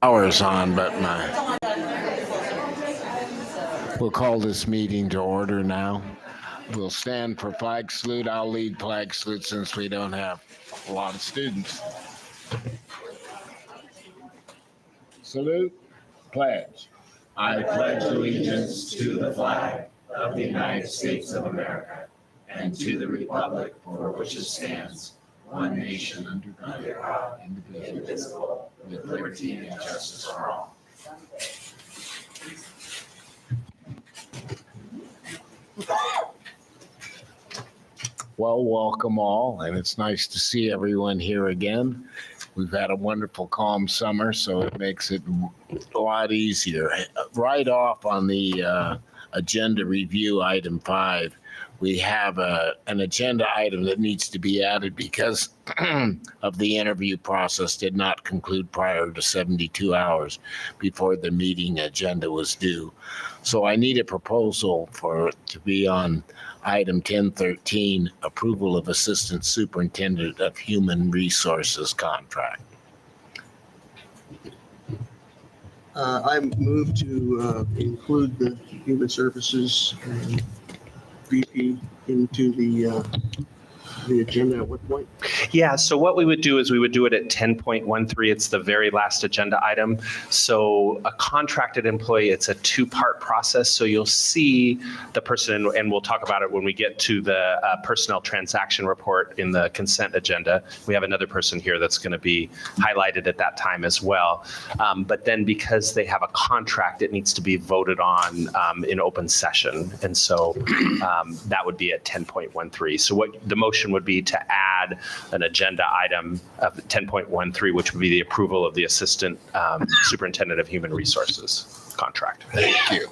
Hours on, but we'll call this meeting to order now. We'll stand for flag salute. I'll lead flag salute since we don't have a lot of students. Salute, pledge. I pledge allegiance to the flag of the United States of America and to the republic for which it stands, one nation under God, indivisible, with liberty and justice for all. Well, welcome all, and it's nice to see everyone here again. We've had a wonderful, calm summer, so it makes it a lot easier. Right off on the agenda review, item 5, we have an agenda item that needs to be added because of the interview process did not conclude prior to 72 hours before the meeting agenda was due. So I need a proposal for it to be on item 1013, approval of Assistant Superintendent of Human Resources contract. I move to include the Human Services VP into the agenda at what point? Yeah, so what we would do is we would do it at 10.13. It's the very last agenda item. So a contracted employee, it's a two-part process. So you'll see the person, and we'll talk about it when we get to the personnel transaction report in the consent agenda. We have another person here that's going to be highlighted at that time as well. But then because they have a contract, it needs to be voted on in open session. And so that would be at 10.13. So what the motion would be to add an agenda item of 10.13, which would be the approval of the Assistant Superintendent of Human Resources contract. Thank you.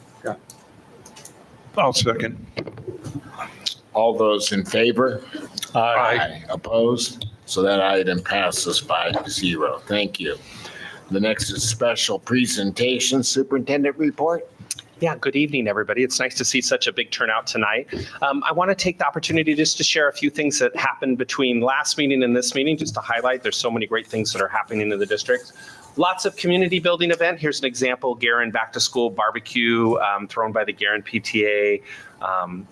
I'll second. All those in favor? Aye. Opposed? So that item passes 5-0. Thank you. The next is special presentation, superintendent report. Yeah, good evening, everybody. It's nice to see such a big turnout tonight. I want to take the opportunity just to share a few things that happened between last meeting and this meeting, just to highlight there's so many great things that are happening in the district. Lots of community building event. Here's an example, Guerin Back to School Barbecue thrown by the Guerin PTA.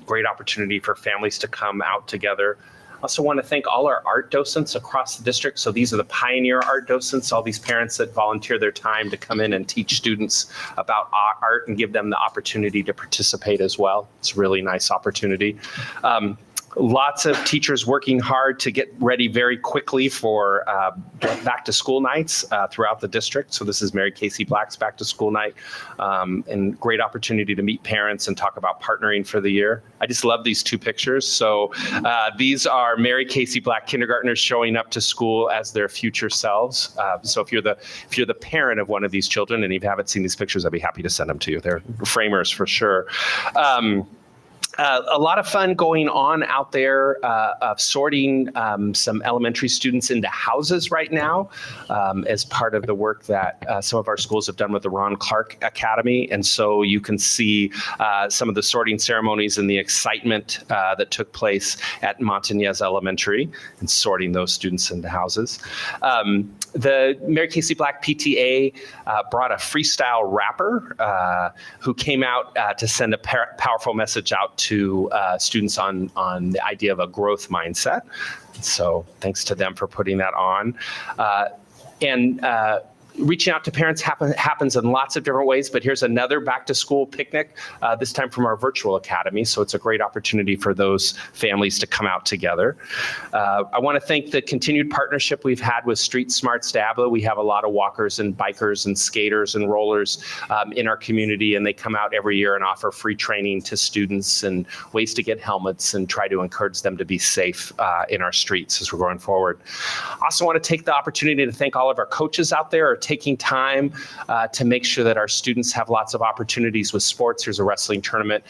Great opportunity for families to come out together. Also want to thank all our art docents across the district. So these are the pioneer art docents, all these parents that volunteer their time to come in and teach students about art and give them the opportunity to participate as well. It's a really nice opportunity. Lots of teachers working hard to get ready very quickly for back to school nights throughout the district. So this is Mary Casey Black's back to school night, and great opportunity to meet parents and talk about partnering for the year. I just love these two pictures. So these are Mary Casey Black kindergartners showing up to school as their future selves. So if you're the parent of one of these children and you haven't seen these pictures, I'd be happy to send them to you. They're framers for sure. A lot of fun going on out there of sorting some elementary students into houses right now as part of the work that some of our schools have done with the Ron Clark Academy. And so you can see some of the sorting ceremonies and the excitement that took place at Montagnez Elementary and sorting those students into houses. The Mary Casey Black PTA brought a freestyle rapper who came out to send a powerful message out to students on the idea of a growth mindset. So thanks to them for putting that on. Reaching out to parents happens in lots of different ways, but here's another back to school picnic, this time from our virtual academy. So it's a great opportunity for those families to come out together. I want to thank the continued partnership we've had with Street Smart Stablo. We have a lot of walkers and bikers and skaters and rollers in our community, and they come out every year and offer free training to students and ways to get helmets and try to encourage them to be safe in our streets as we're going forward. Also want to take the opportunity to thank all of our coaches out there taking time to make sure that our students have lots of opportunities with sports. There's a wrestling tournament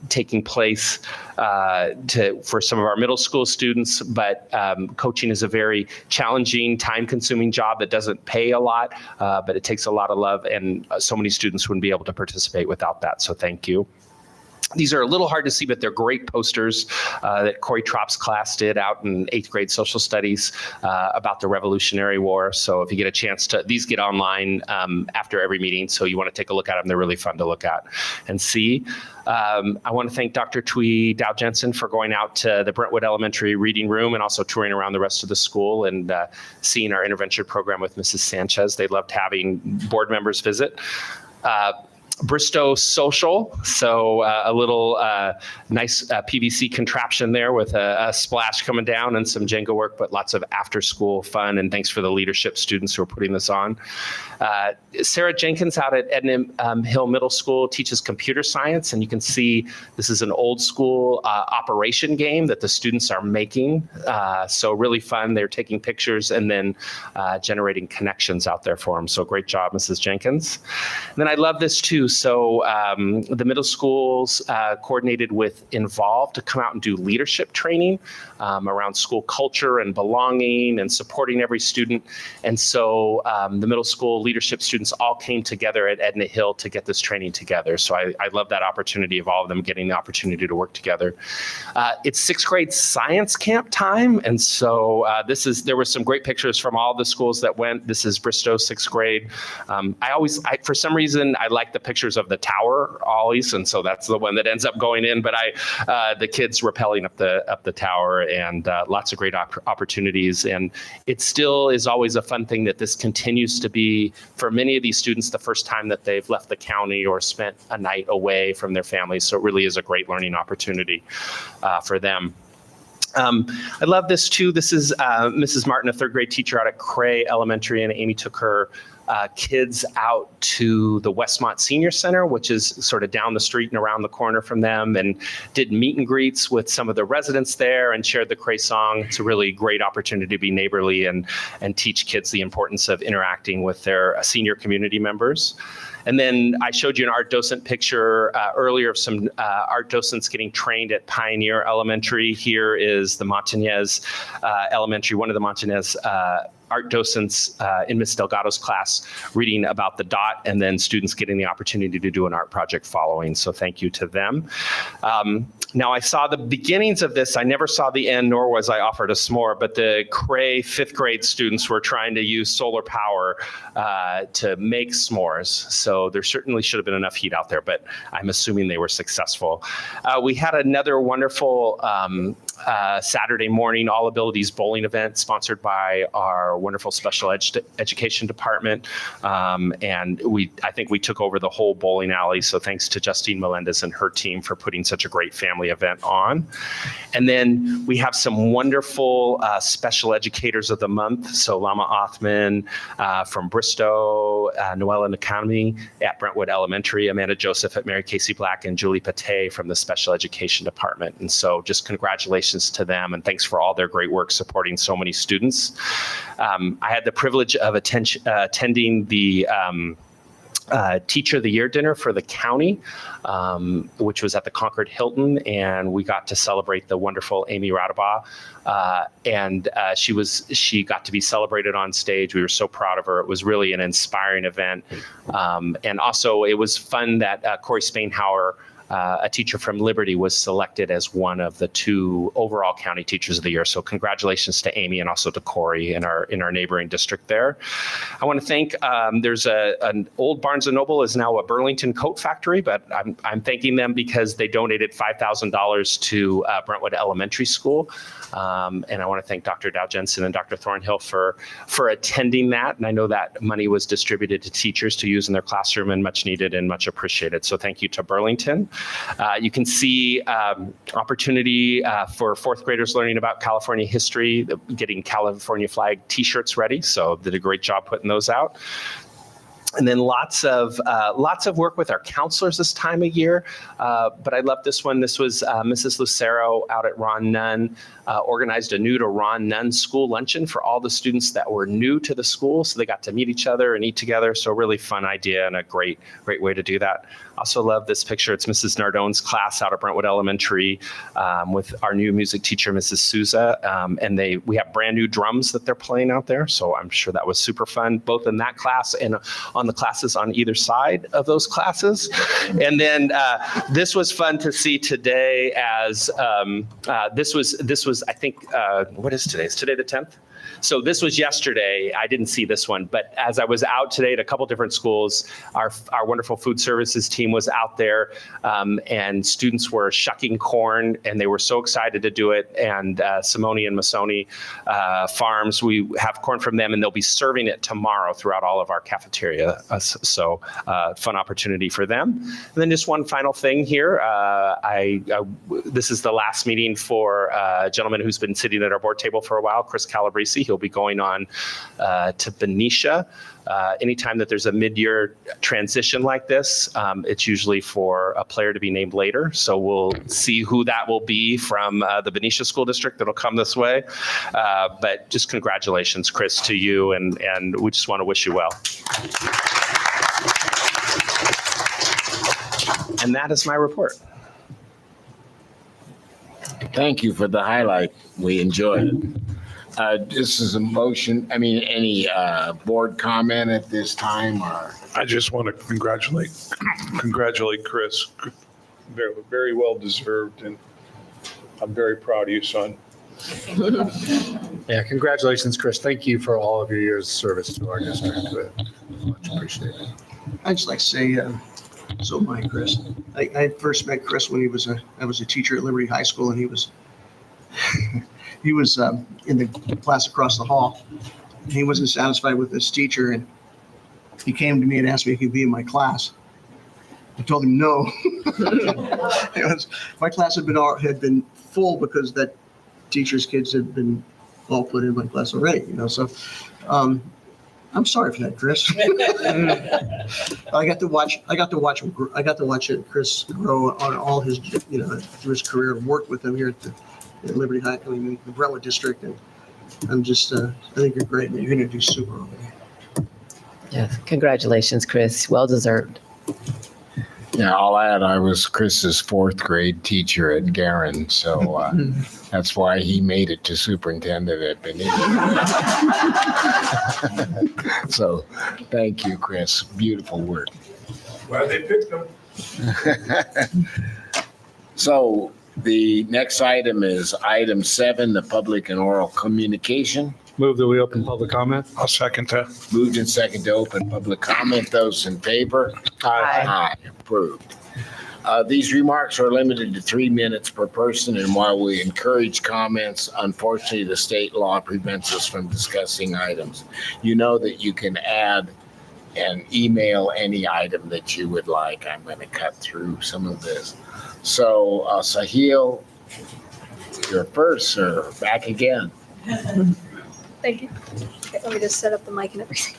taking place for some of our middle school students, but coaching is a very challenging, time-consuming job that doesn't pay a lot, but it takes a lot of love, and so many students wouldn't be able to participate without that, so thank you. These are a little hard to see, but they're great posters that Corey Tropp's class did out in 8th grade social studies about the Revolutionary War. So if you get a chance to, these get online after every meeting, so you want to take a look at them. They're really fun to look at and see. I want to thank Dr. Twee Dow Jensen for going out to the Brentwood Elementary reading room and also touring around the rest of the school and seeing our intervention program with Mrs. Sanchez. They loved having board members visit. Bristow Social, so a little nice PVC contraption there with a splash coming down and some Jenga work, but lots of after-school fun, and thanks for the leadership students who are putting this on. Sarah Jenkins out at Edna Hill Middle School teaches computer science, and you can see this is an old school operation game that the students are making, so really fun. They're taking pictures and then generating connections out there for them, so great job, Mrs. Jenkins. And then I love this too. So the middle schools coordinated with Involve to come out and do leadership training around school culture and belonging and supporting every student. And so the middle school leadership students all came together at Edna Hill to get this training together. So I love that opportunity of all of them getting the opportunity to work together. It's 6th grade science camp time. And so there were some great pictures from all the schools that went. This is Bristow 6th grade. For some reason, I like the pictures of the tower always, and so that's the one that ends up going in. But the kids rappelling up the tower, and lots of great opportunities. And it still is always a fun thing that this continues to be for many of these students the first time that they've left the county or spent a night away from their families. So it really is a great learning opportunity for them. I love this too. This is Mrs. Martin, a 3rd grade teacher out at Cray Elementary, and Amy took her kids out to the Westmont Senior Center, which is sort of down the street and around the corner from them, and did meet and greets with some of the residents there and shared the Cray song. It's a really great opportunity to be neighborly and teach kids the importance of interacting with their senior community members. And then I showed you an art docent picture earlier of some art docents getting trained at Pioneer Elementary. Here is the Montañez Elementary, one of the Montañez art docents in Ms. Delgado's class reading about the dot, and then students getting the opportunity to do an art project following. So thank you to them. Now I saw the beginnings of this. I never saw the end, nor was I offered a s'more, but the Cray 5th grade students were trying to use solar power to make s'mores. So there certainly should have been enough heat out there, but I'm assuming they were successful. We had another wonderful Saturday morning All Abilities bowling event sponsored by our wonderful special education department. And I think we took over the whole bowling alley. So thanks to Justine Melendez and her team for putting such a great family event on. And then we have some wonderful special educators of the month. So Lama Othman from Bristow, Noella Nakami at Brentwood Elementary, Amanda Joseph at Mary Casey Black, and Julie Pate from the special education department. And so just congratulations to them, and thanks for all their great work supporting so many students. I had the privilege of attending the Teacher of the Year dinner for the county, which was at the Concord Hilton, and we got to celebrate the wonderful Amy Radabaugh, and she got to be celebrated on stage. We were so proud of her. It was really an inspiring event, and also it was fun that Corey Spainhauer, a teacher from Liberty, was selected as one of the 2 overall county teachers of the year. So congratulations to Amy and also to Corey in our neighboring district there. I want to thank, there's an old Barnes & Noble is now a Burlington coat factory, but I'm thanking them because they donated $5,000 to Brentwood Elementary School. And I want to thank Dr. Dow Jensen and Dr. Thornhill for attending that. And I know that money was distributed to teachers to use in their classroom, and much needed and much appreciated. So thank you to Burlington. You can see opportunity for 4th graders learning about California history, getting California flag t-shirts ready. So did a great job putting those out. And then lots of work with our counselors this time of year. But I love this one. This was Mrs. Lucero out at Ron Nunn, organized a new to Ron Nunn school luncheon for all the students that were new to the school. So they got to meet each other and eat together. So really fun idea and a great way to do that. Also love this picture. It's Mrs. Nardone's class out at Brentwood Elementary with our new music teacher, Mrs. Souza. And we have brand new drums that they're playing out there. So I'm sure that was super fun, both in that class and on the classes on either side of those classes. And then this was fun to see today as this was I think, what is today? Is today the 10th? So this was yesterday. I didn't see this one, but as I was out today at a couple different schools, our wonderful food services team was out there, and students were shucking corn, and they were so excited to do it. And Simone and Masoni Farms, we have corn from them, and they'll be serving it tomorrow throughout all of our cafeteria. So fun opportunity for them. And then just one final thing here. This is the last meeting for a gentleman who's been sitting at our board table for a while, Chris Calabrese. He'll be going on to Benicia. Anytime that there's a mid-year transition like this, it's usually for a player to be named later. So we'll see who that will be from the Benicia School District that'll come this way. But just congratulations, Chris, to you, and we just want to wish you well. And that is my report. Thank you for the highlight. We enjoyed it. This is a motion, any board comment at this time, or? I just want to congratulate Chris. Very, very well deserved, and I'm very proud of you, son. Yeah, congratulations, Chris. Thank you for all of your years of service to our district. Much appreciated. I'd just like to say, so am I, Chris. I first met Chris when I was a teacher at Liberty High School, and he was in the class across the hall. And he wasn't satisfied with this teacher, and he came to me and asked me if he could be in my class. I told him no. My class had been full because that teacher's kids had been all put in my class already. So I'm sorry for that, Chris. I got to watch Chris grow on all his, through his career, and work with him here at Liberty High, the Brentwood district, and I'm just, I think you're great, and you're going to do super over there. Yes, congratulations, Chris. Well deserved. Yeah, I'll add, I was Chris's fourth grade teacher at Garin, so that's why he made it to superintendent at Benicia. So, thank you, Chris. Beautiful work. Glad they picked him. So, the next item is item 7, the public and oral communication. Move that we open public comment. I'll second that. Moved and second to open public comment. Those in favor? Aye. Approved. These remarks are limited to 3 minutes per person, and while we encourage comments, unfortunately, the state law prevents us from discussing items. You know that you can add and email any item that you would like. I'm going to cut through some of this. So, Sahil, you're first, sir. Back again. Thank you. Okay, let me just set up the mic and everything.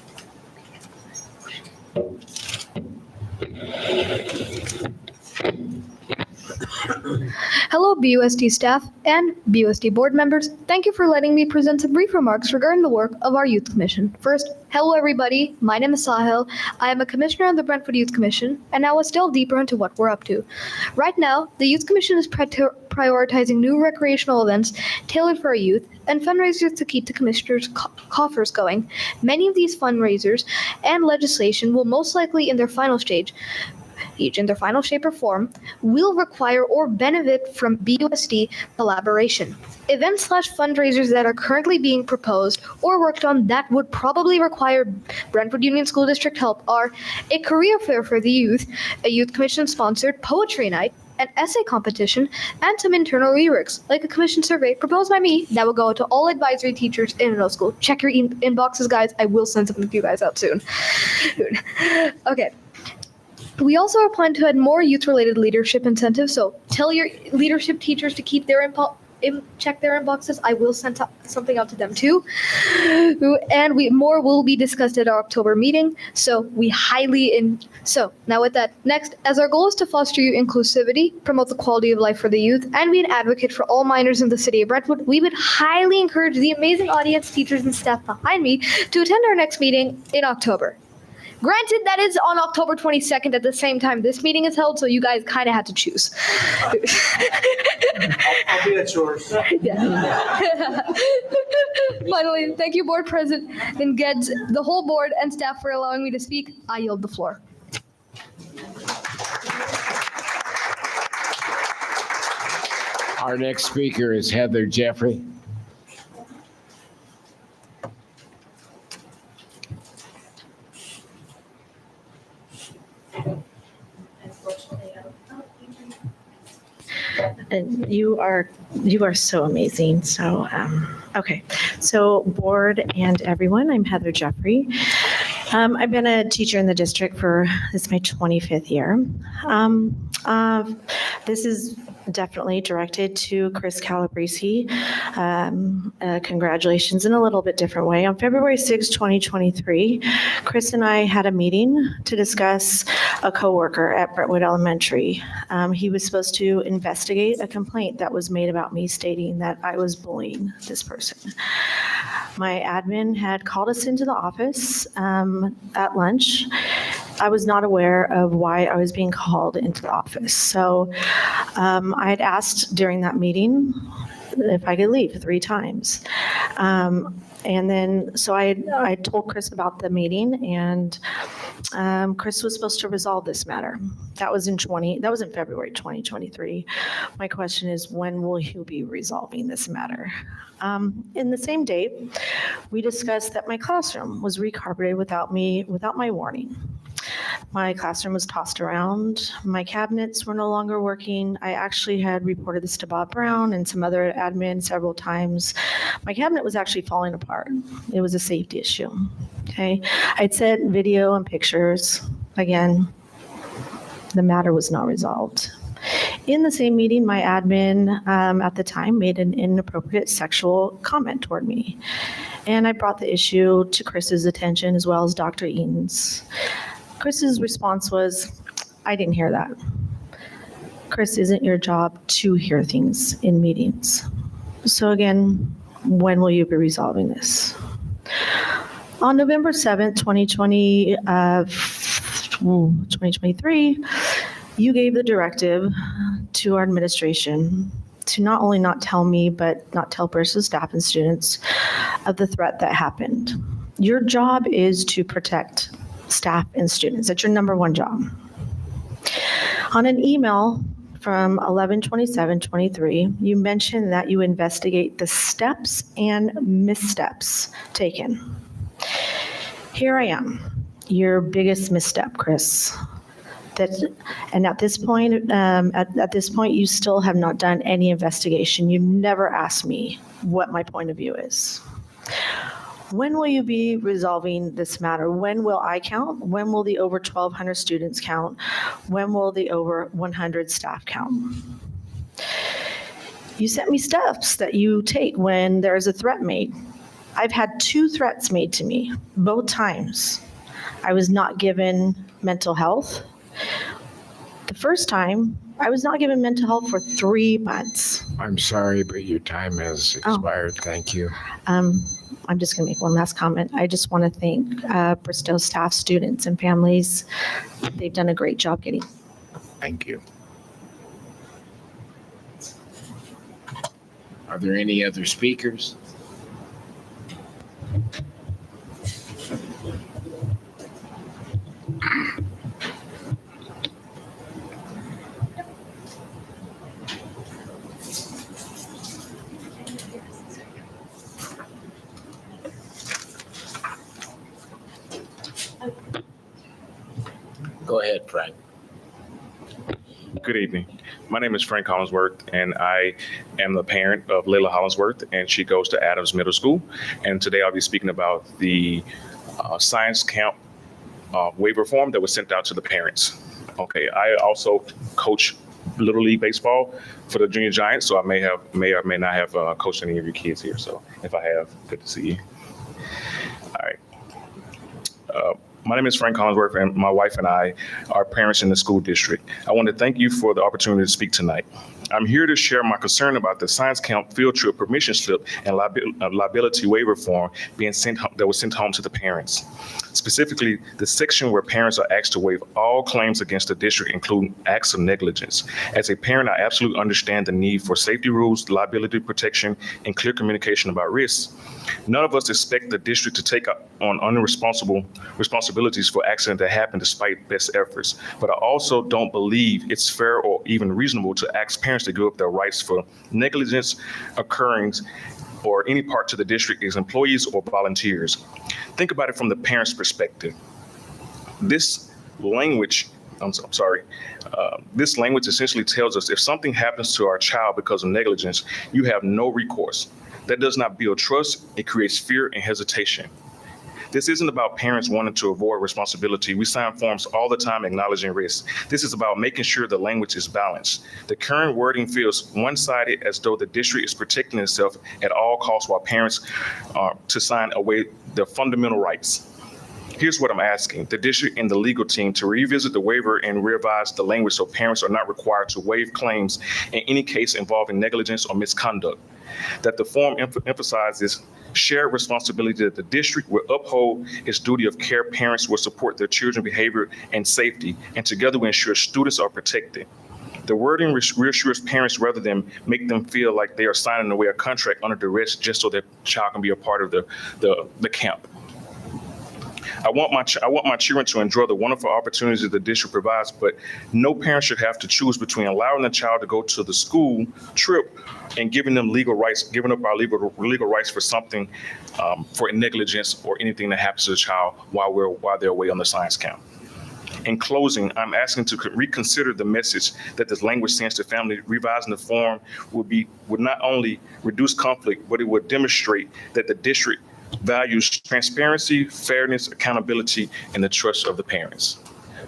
Hello, BUSD staff and BUSD board members. Thank you for letting me present some brief remarks regarding the work of our Youth Commission. First, hello everybody. My name is Sahil. I am a commissioner on the Brentwood Youth Commission, and now let's delve deeper into what we're up to. Right now, the Youth Commission is prioritizing new recreational events tailored for our youth and fundraisers to keep the commissioner's coffers going. Many of these fundraisers and legislation will most likely in their final stage, each in their final shape or form, will require or benefit from BUSD collaboration. Events/fundraisers that are currently being proposed or worked on that would probably require Brentwood Union School District help are a career fair for the youth, a Youth Commission-sponsored poetry night, an essay competition, and some internal reworks, like a commission survey proposed by me that will go to all advisory teachers in middle school. Check your inboxes, guys. I will send something to you guys out soon. Okay. We also are planning to add more youth-related leadership incentives, so tell your leadership teachers to keep their check their inboxes. I will send something out to them too. And more will be discussed at our October meeting. So now with that, next, as our goal is to foster youth inclusivity, promote the quality of life for the youth, and be an advocate for all minors in the city of Brentwood, we would highly encourage the amazing audience, teachers, and staff behind me to attend our next meeting in October. Granted, that is on October 22nd at the same time this meeting is held, so you guys kind of had to choose. I'll be at yours. Yeah. Finally, thank you, Board President Geddes, the whole board and staff for allowing me to speak. I yield the floor. Our next speaker is Heather Jeffrey. And you are so amazing. So, okay. So board and everyone, I'm Heather Jeffrey. I've been a teacher in the district for, this is my 25th year. This is definitely directed to Chris Calabrese. Congratulations in a little bit different way. On February 6, 2023, Chris and I had a meeting to discuss a coworker at Brentwood Elementary. He was supposed to investigate a complaint that was made about me stating that I was bullying this person. My admin had called us into the office at lunch. I was not aware of why I was being called into the office. So I had asked during that meeting if I could leave 3 times. And then, so I told Chris about the meeting, and Chris was supposed to resolve this matter. That was in February 2023. My question is, when will you be resolving this matter? In the same day, we discussed that my classroom was recarpeted without my warning. My classroom was tossed around. My cabinets were no longer working. I actually had reported this to Bob Brown and some other admin several times. My cabinet was actually falling apart. It was a safety issue. Okay. I'd sent video and pictures. Again, the matter was not resolved. In the same meeting, my admin at the time made an inappropriate sexual comment toward me. And I brought the issue to Chris's attention as well as Dr. Eaton's. Chris's response was, I didn't hear that. Chris, isn't your job to hear things in meetings? So again, when will you be resolving this? On November 7th, 2023, you gave the directive to our administration to not only not tell me, but not tell Bristol staff and students of the threat that happened. Your job is to protect staff and students. That's your number one job. On an email from 11/27/23, you mentioned that you investigate the steps and missteps taken. Here I am, your biggest misstep, Chris. And at this point, you still have not done any investigation. You never asked me what my point of view is. When will you be resolving this matter? When will I count? When will the over 1,200 students count? When will the over 100 staff count? You sent me steps that you take when there is a threat made. I've had 2 threats made to me, both times. I was not given mental health. The first time, I was not given mental health for 3 months. I'm sorry, but your time has expired. Thank you. I'm just going to make one last comment. I just want to thank Bristow staff, students, and families. They've done a great job getting. Thank you. Are there any other speakers? Go ahead, Frank. Good evening. My name is Frank Hollingsworth, and I am the parent of Layla Hollingsworth, and she goes to Adams Middle School. And today I'll be speaking about the science camp waiver form that was sent out to the parents. Okay, I also coach Little League Baseball for the Junior Giants, so I may or may not have coached any of your kids here. So if I have, good to see you. All right. My name is Frank Hollingsworth, and my wife and I are parents in the school district. I want to thank you for the opportunity to speak tonight. I'm here to share my concern about the science camp field trip permission slip and liability waiver form that was sent home to the parents. Specifically, the section where parents are asked to waive all claims against the district, including acts of negligence. As a parent, I absolutely understand the need for safety rules, liability protection, and clear communication about risks. None of us expect the district to take on responsibilities for accidents that happen despite best efforts. But I also don't believe it's fair or even reasonable to ask parents to give up their rights for negligence occurring or any part to the district as employees or volunteers. Think about it from the parent's perspective. This language essentially tells us if something happens to our child because of negligence, you have no recourse. That does not build trust. It creates fear and hesitation. This isn't about parents wanting to avoid responsibility. We sign forms all the time acknowledging risk. This is about making sure the language is balanced. The current wording feels one-sided, as though the district is protecting itself at all costs while parents are to sign away their fundamental rights. Here's what I'm asking the district and the legal team to revisit the waiver and revise the language so parents are not required to waive claims in any case involving negligence or misconduct. That the form emphasizes shared responsibility that the district will uphold its duty of care. Parents will support their children's behavior and safety, and together we ensure students are protected. The wording reassures parents rather than make them feel like they are signing away a contract under duress just so their child can be a part of the camp. I want my children to enjoy the wonderful opportunities the district provides, but no parent should have to choose between allowing the child to go to the school trip and giving them legal rights, giving up our legal rights for something, for negligence or anything that happens to the child while they're away on the science camp. In closing, I'm asking to reconsider the message that this language sends to family. Revising the form would not only reduce conflict, but it would demonstrate that the district values transparency, fairness, accountability, and the trust of the parents.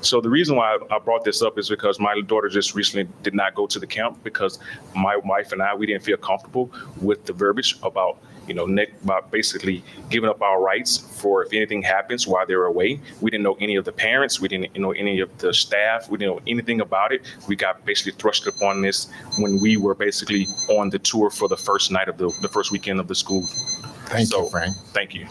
So the reason why I brought this up is because my daughter just recently did not go to the camp because my wife and I, we didn't feel comfortable with the verbiage about, about basically giving up our rights for if anything happens while they're away. We didn't know any of the parents. We didn't know any of the staff. We didn't know anything about it. We got basically thrust upon this when we were basically on the tour for the first night of the first weekend of the school. Thank you, Frank. Thank you.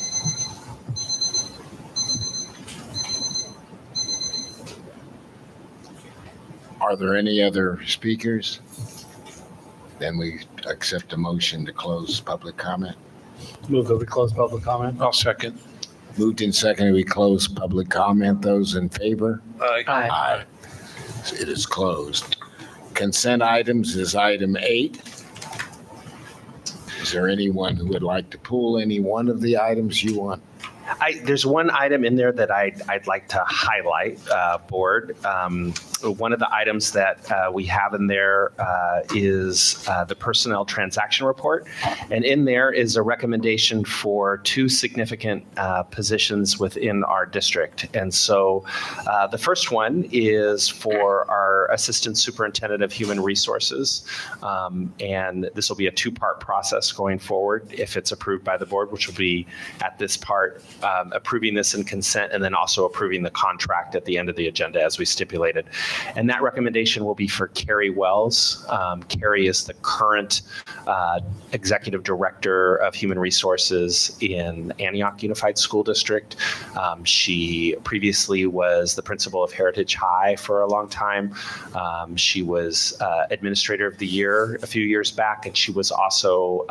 Are there any other speakers? Then we accept a motion to close public comment. Move that we close public comment. I'll second. Moved and seconded, we close public comment. Those in favor? Aye. Aye. It is closed. Consent items is item 8. Is there anyone who would like to pull any one of the items you want? There's one item in there that I'd like to highlight, board. One of the items that we have in there is the personnel transaction report. And in there is a recommendation for 2 significant positions within our district. And so the first one is for our Assistant Superintendent of Human Resources. And this will be a 2-part process going forward if it's approved by the board, which will be at this part approving this in consent and then also approving the contract at the end of the agenda as we stipulated. And that recommendation will be for Carrie Wells. Carrie is the current Executive Director of Human Resources in Antioch Unified School District. She previously was the principal of Heritage High for a long time. She was Administrator of the Year a few years back, and she was also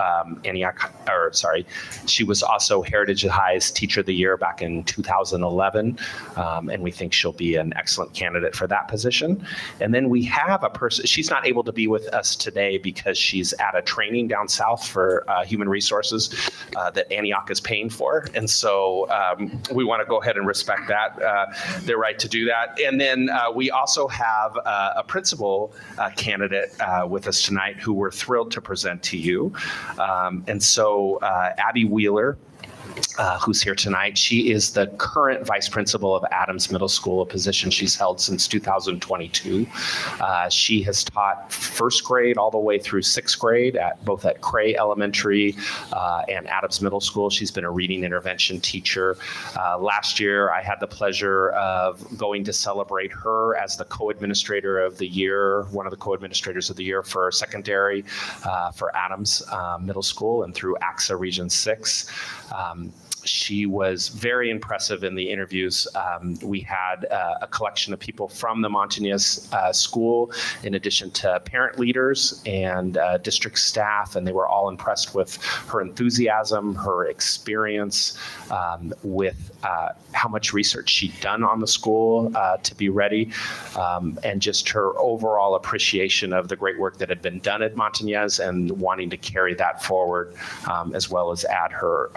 she was also Heritage High's Teacher of the Year back in 2011, and we think she'll be an excellent candidate for that position. And then we have a person, she's not able to be with us today because she's at a training down south for human resources that Antioch is paying for. And so we want to go ahead and respect that, their right to do that. And then we also have a principal candidate with us tonight who we're thrilled to present to you. And so Abby Wheeler who's here tonight. She is the current vice principal of Adams Middle School, a position she's held since 2022. She has taught first grade all the way through sixth grade at both at Cray Elementary and Adams Middle School. She's been a reading intervention teacher. Last year, I had the pleasure of going to celebrate her as the co-administrator of the year, one of the co-administrators of the year for secondary for Adams Middle School and through AXA Region 6. She was very impressive in the interviews. We had a collection of people from the Montañez school, in addition to parent leaders and district staff, and they were all impressed with her enthusiasm, her experience, with how much research she'd done on the school to be ready, and just her overall appreciation of the great work that had been done at Montañez and wanting to carry that forward, as well as add her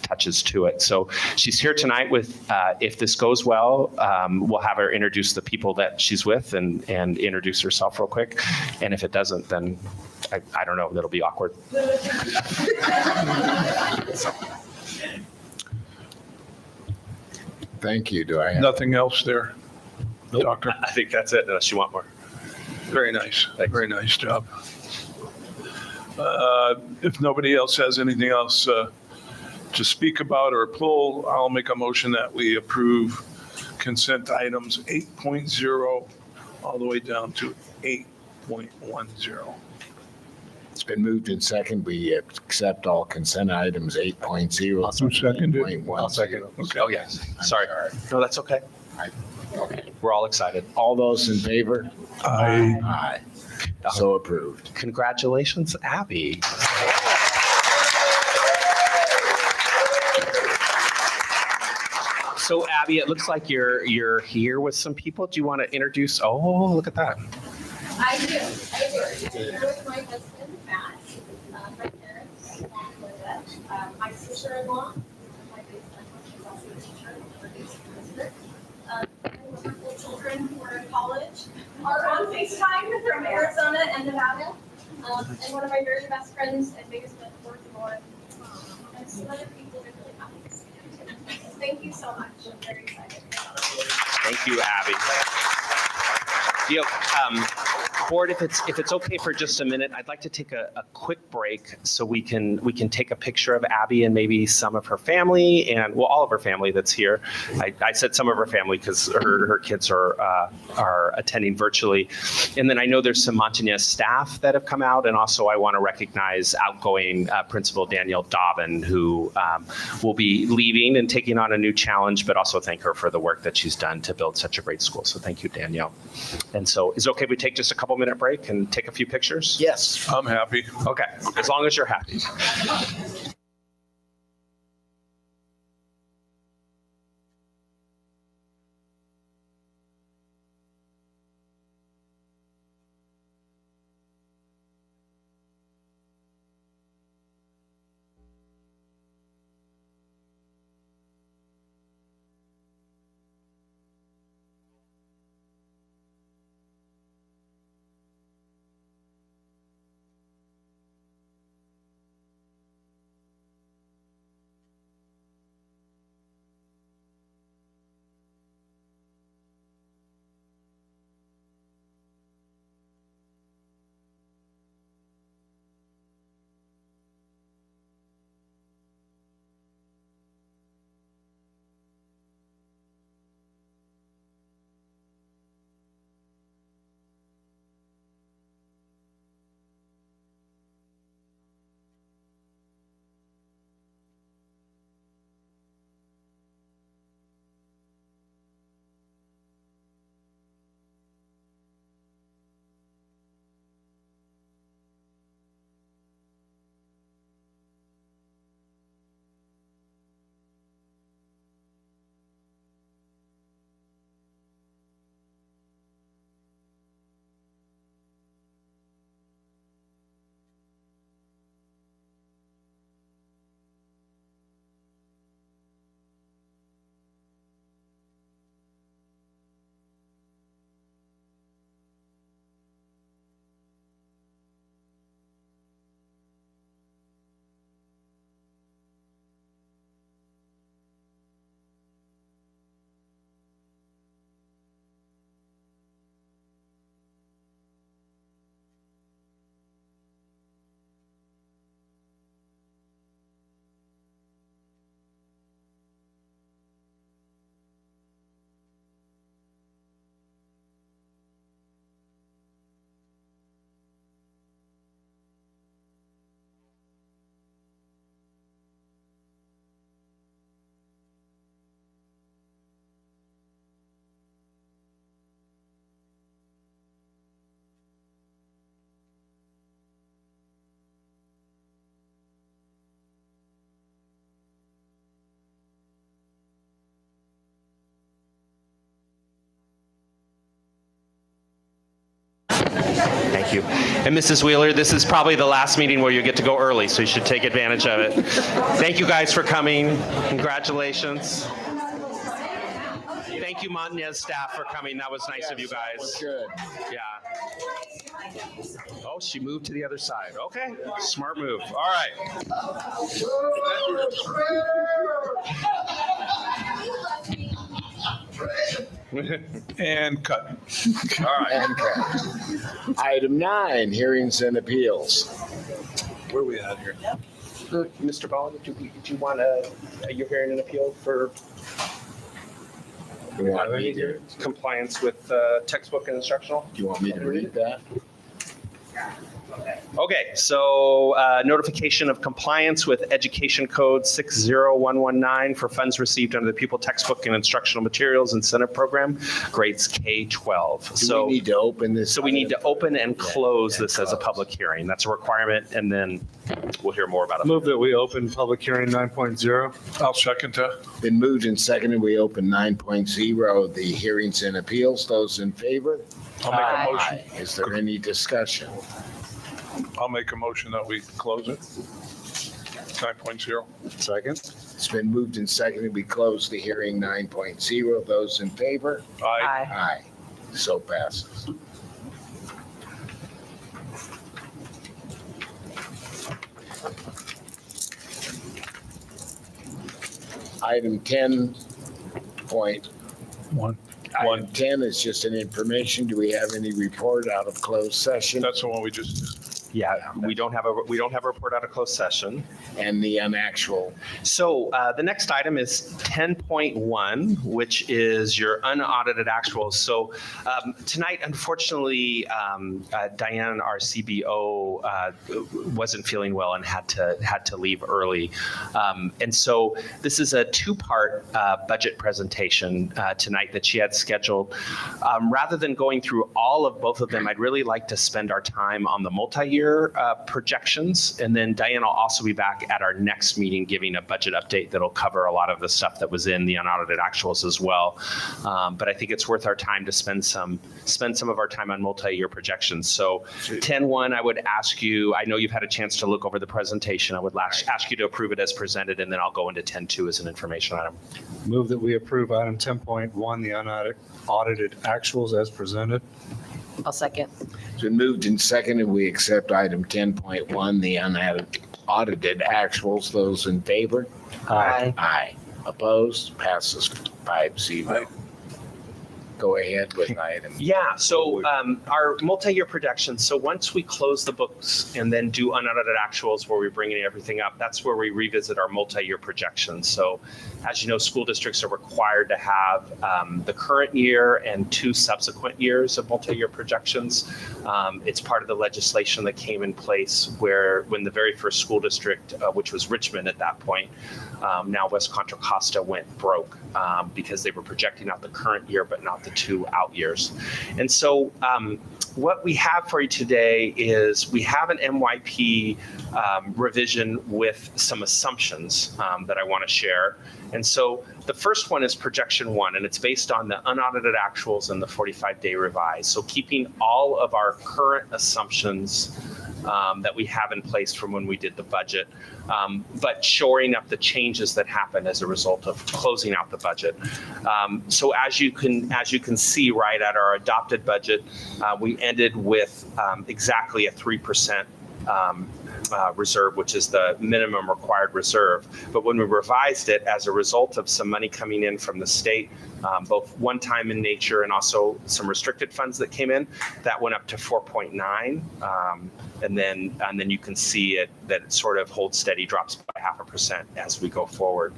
touches to it. So she's here tonight with, if this goes well, we'll have her introduce the people that she's with and introduce herself real quick. And if it doesn't, then I don't know, that'll be awkward. Thank you. Do I have? Nothing else there, Doctor? I think that's it, unless you want more. Very nice. Thanks. Very nice job. If nobody else has anything else to speak about or pull, I'll make a motion that we approve consent items 8.0 all the way down to 8.10. It's been moved in second. We accept all consent items 8.0. Who seconded? 8.10. I'll second. Oh, yes. Sorry. No, that's okay. We're all excited. All those in favor? Aye. Aye. So approved. Congratulations, Abby. So Abby, it looks like you're here with some people. Do you want to introduce? Oh, look at that. I do. I'm here with my husband, Matt, my parents, Linda, my sister-in-law, my big son, she's also a teacher, and a basic president. My wonderful children who are in college are on FaceTime from Arizona and Nevada. And one of my very best friends and biggest mentor, Lauren. And some other people that really happy to see them too. Thank you so much. I'm very excited. Thank you, Abby. Board, if it's okay for just a minute, I'd like to take a quick break so we can take a picture of Abby and maybe some of her family and, well, all of her family that's here. I said some of her family because her kids are attending virtually. And then I know there's some Montañez staff that have come out, and also I want to recognize outgoing Principal Danielle Dobbin, who will be leaving and taking on a new challenge, but also thank her for the work that she's done to build such a great school. So thank you, Danielle. And so is it okay if we take just a couple-minute break and take a few pictures? Yes. I'm happy. Okay, as long as you're happy. Thank you. And Mrs. Wheeler, this is probably the last meeting where you get to go early, so you should take advantage of it. Thank you guys for coming. Congratulations. Thank you, Montanez staff, for coming. That was nice of you guys. Good. Yeah. Oh, she moved to the other side. Okay, smart move. All right. And cut. All right. Okay. Item 9, hearings and appeals. Where are we at here? Mr. Ball, did you want to, you're hearing an appeal for You want me to, compliance with textbook and instructional? do you want me to read that? Okay, so notification of compliance with Education Code 60119 for funds received under the pupil textbook and instructional materials incentive program, grades K-12. Do we need to open this? So we need to open and close Yeah, this as a public hearing. That's a requirement, and then we'll hear more about it. Move that we open public hearing 9.0. I'll second that. Been moved and seconded. We open 9.0, the hearings and appeals. Those in favor? I'll make a motion. Aye. Is there any discussion? I'll make a motion that we close it. 9.0. Second. It's been moved and seconded. We close the hearing 9.0. Those in favor? Aye. Aye. So passes. Item 10.1. One. Item 10 is just an information. Do we have any report out of closed session? That's the one we just did. Yeah, we don't have a report out of closed session. And the unactual. So the next item is 10.1, which is your unaudited actuals. So tonight, unfortunately, Diane, our CBO, wasn't feeling well and had to leave early. And so this is a two-part budget presentation tonight that she had scheduled. Rather than going through all of both of them, I'd really like to spend our time on the multi-year projections, and then Diane will also be back at our next meeting giving a budget update that'll cover a lot of the stuff that was in the unaudited actuals as well. But I think it's worth our time to spend some of our time on multi-year projections. So 10.1, I would ask you, I know you've had a chance to look over the presentation. I would ask you to approve it as presented, and then I'll go into 10.2 as an information item. Move that we approve item 10.1, the unaudited actuals as presented. I'll second. It's been moved and seconded. We accept item 10.1, the unaudited actuals. Those in favor? Aye. Aye. Opposed? Passes 5-0. Go ahead with item. Yeah, so our multi-year projections, so once we close the books and then do unaudited actuals where we're bringing everything up, that's where we revisit our multi-year projections. So as you know, school districts are required to have the current year and 2 subsequent years of multi-year projections. It's part of the legislation that came in place when the very first school district, which was Richmond at that point, now West Contra Costa, went broke because they were projecting out the current year but not the 2 out years. And so what we have for you today is we have an MYP revision with some assumptions that I want to share. And so the first one is projection 1, and it's based on the unaudited actuals and the 45-day revise. So keeping all of our current assumptions that we have in place from when we did the budget, but shoring up the changes that happened as a result of closing out the budget. So as you can see right at our adopted budget, we ended with exactly a 3% reserve, which is the minimum required reserve. But when we revised it as a result of some money coming in from the state, both one-time in nature and also some restricted funds that came in, that went up to 4.9. And then you can see it that it sort of holds steady, drops by 0.5% as we go forward.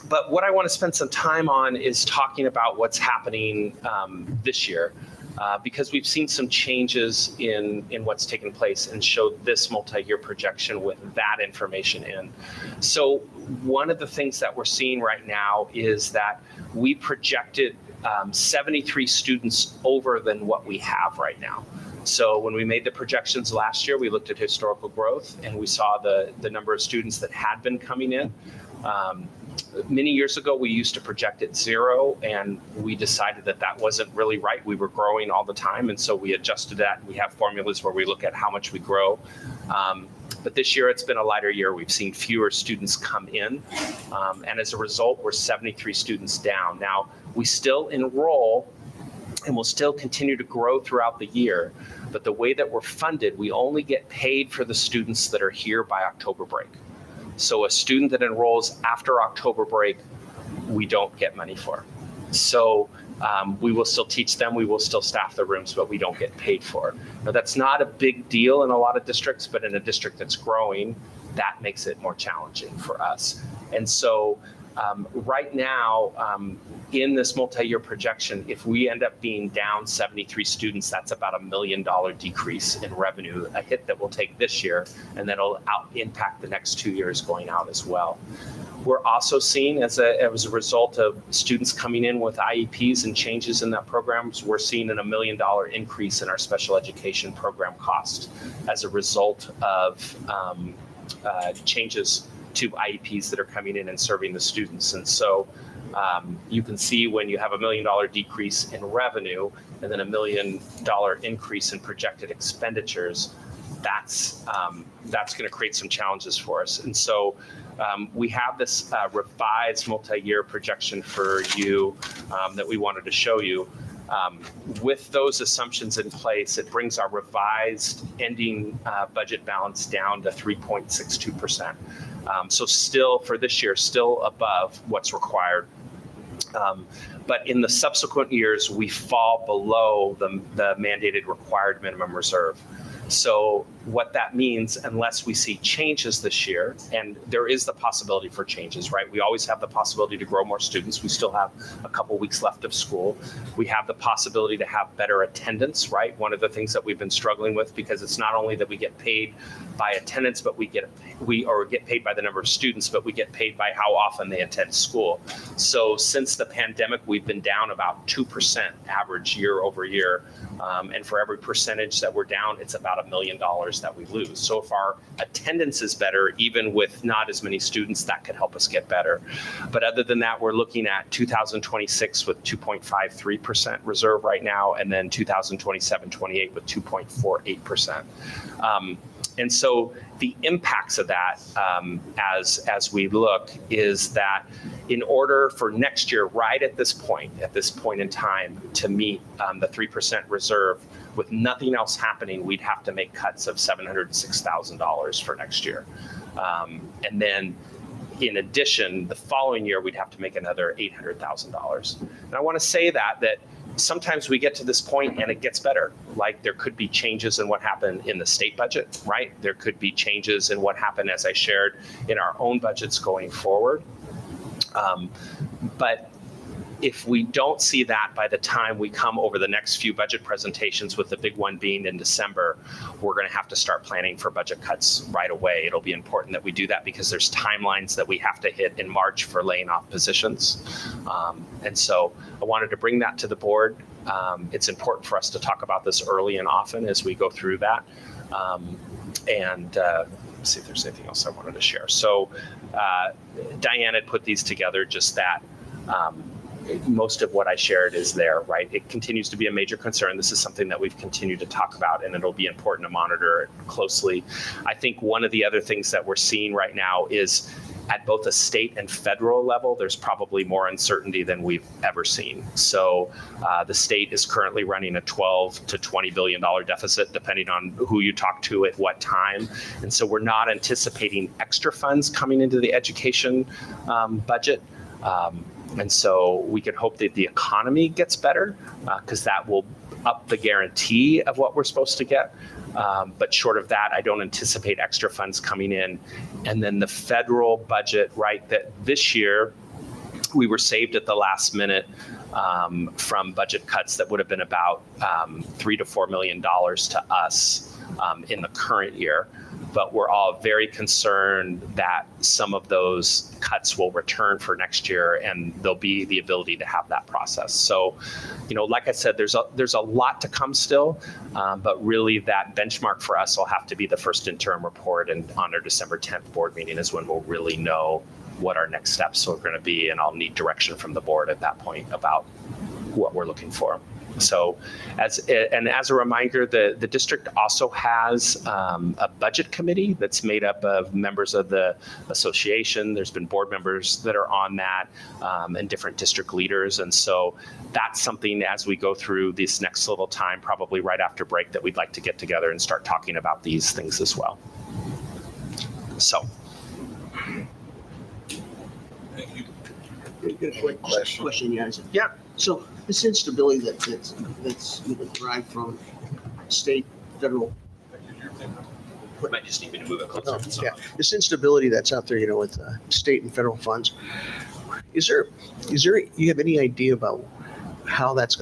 But what I want to spend some time on is talking about what's happening this year. Because we've seen some changes in what's taken place and showed this multi-year projection with that information in. So one of the things that we're seeing right now is that we projected 73 students over than what we have right now. So when we made the projections last year, we looked at historical growth and we saw the number of students that had been coming in. Many years ago, we used to project at 0, and we decided that that wasn't really right. We were growing all the time, and so we adjusted that. We have formulas where we look at how much we grow. But this year, it's been a lighter year. We've seen fewer students come in, and as a result, we're 73 students down. Now, we still enroll, and we'll still continue to grow throughout the year. But the way that we're funded, we only get paid for the students that are here by October break. So a student that enrolls after October break, we don't get money for. So we will still teach them, we will still staff the rooms, but we don't get paid for. Now, that's not a big deal in a lot of districts, but in a district that's growing, that makes it more challenging for us. And so right now, in this multi-year projection, if we end up being down 73 students, that's about $1 million decrease in revenue, a hit that we'll take this year, and that'll impact the next 2 years going out as well. We're also seeing, as a result of students coming in with IEPs and changes in that program, we're seeing $1 million increase in our special education program cost as a result of changes to IEPs that are coming in and serving the students. And so you can see when you have $1 million decrease in revenue and then $1 million increase in projected expenditures, that's going to create some challenges for us. And so we have this revised multi-year projection for you that we wanted to show you. With those assumptions in place, it brings our revised ending budget balance down to 3.62%. So still, for this year, still above what's required. But in the subsequent years, we fall below the mandated required minimum reserve. So what that means, unless we see changes this year, and there is the possibility for changes, right? We always have the possibility to grow more students. We still have a couple weeks left of school. We have the possibility to have better attendance, right? One of the things that we've been struggling with, because it's not only that we get paid by attendance, but we get paid by the number of students, but we get paid by how often they attend school. So since the pandemic, we've been down about 2% average year over year. And for every percentage that we're down, it's about $1 million that we lose. So if our attendance is better, even with not as many students, that could help us get better. But other than that, we're looking at 2026 with 2.53% reserve right now, and then 2027-28 with 2.48%. And so the impacts of that, as we look, is that in order for next year, right at this point in time, to meet the 3% reserve, with nothing else happening, we'd have to make cuts of $706,000 for next year. And then in addition, the following year, we'd have to make another $800,000. And I want to say that sometimes we get to this point and it gets better. Like there could be changes in what happened in the state budget, right? There could be changes in what happened, as I shared, in our own budgets going forward. But if we don't see that by the time we come over the next few budget presentations, with the big one being in December, we're going to have to start planning for budget cuts right away. It'll be important that we do that because there's timelines that we have to hit in March for laying off positions. And so I wanted to bring that to the board. It's important for us to talk about this early and often as we go through that. Let's see if there's anything else I wanted to share. So Diane had put these together, just that. Most of what I shared is there, right? It continues to be a major concern. This is something that we've continued to talk about, and it'll be important to monitor it closely. I think one of the other things that we're seeing right now is at both a state and federal level, there's probably more uncertainty than we've ever seen. So the state is currently running a $12 to $20 billion deficit, depending on who you talk to at what time. And so we're not anticipating extra funds coming into the education budget. And so we can hope that the economy gets better because that will up the guarantee of what we're supposed to get. But short of that, I don't anticipate extra funds coming in. And then the federal budget, right, that this year we were saved at the last minute from budget cuts that would have been about $3 to $4 million to us in the current year. But we're all very concerned that some of those cuts will return for next year, and there'll be the ability to have that process. So, like I said, there's a lot to come still, but really that benchmark for us will have to be the first interim report, and on our December 10th board meeting is when we'll really know what our next steps are going to be, and I'll need direction from the board at that point about what we're looking for. So as a reminder, the district also has a budget committee that's made up of members of the association. There's been board members that are on that, and different district leaders. And so that's something, as we go through this next little time, probably right after break, that we'd like to get together and start talking about these things as well. So. Thank you. Good quick question, guys. Yeah. So this instability that's derived from state, federal. Might just need me to move it closer. Yeah, this instability that's out there, with state and federal funds. Is there? You have any idea about how that's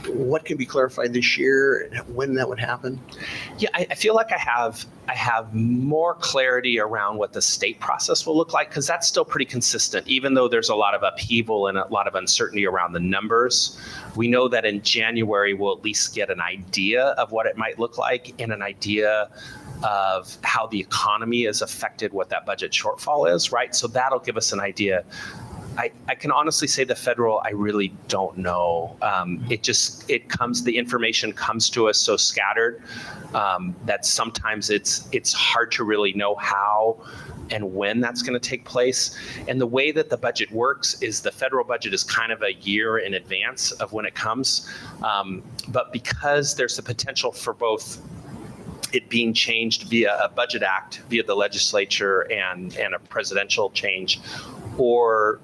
what can be clarified this year, and when that would happen? Yeah, I feel like I have more clarity around what the state process will look like, because that's still pretty consistent, even though there's a lot of upheaval and a lot of uncertainty around the numbers. We know that in January, we'll at least get an idea of what it might look like and an idea of how the economy has affected what that budget shortfall is, right? So that'll give us an idea. I can honestly say the federal, I really don't know. The information comes to us so scattered that sometimes it's hard to really know how and when that's going to take place. And the way that the budget works is the federal budget is kind of a year in advance of when it comes. But because there's the potential for both it being changed via a budget act, via the legislature and a presidential change, or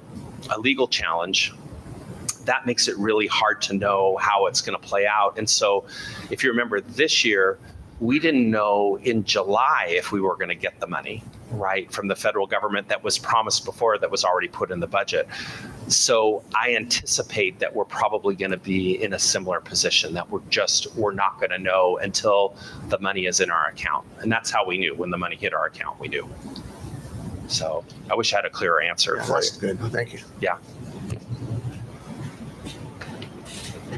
a legal challenge, that makes it really hard to know how it's going to play out. And so if you remember this year, we didn't know in July if we were going to get the money, right, from the federal government that was promised before, that was already put in the budget. So I anticipate that we're probably going to be in a similar position, that we're not going to know until the money is in our account. And that's how we knew. When the money hit our account, we knew. So I wish I had a clearer answer for you. That's good. Thank you. Yeah.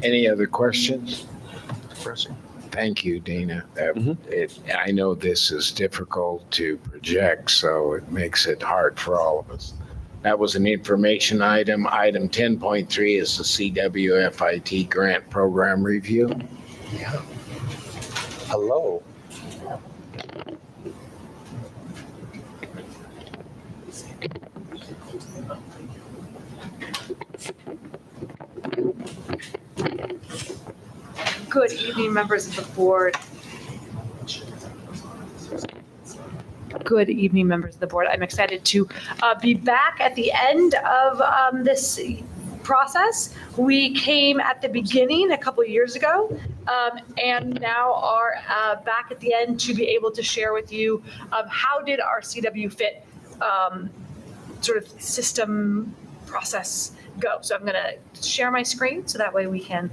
Any other questions? Pressing. Thank you, Dana. I know this is difficult to project, so it makes it hard for all of us. That was an information item. Item 10.3 is the CWFIT grant program review. Yeah. Hello. Good evening, members of the board. Good evening, members of the board. I'm excited to be back at the end of this process. We came at the beginning a couple of years ago, and now are back at the end to be able to share with you how did our CW Fit sort of system process go. So I'm going to share my screen so that way we can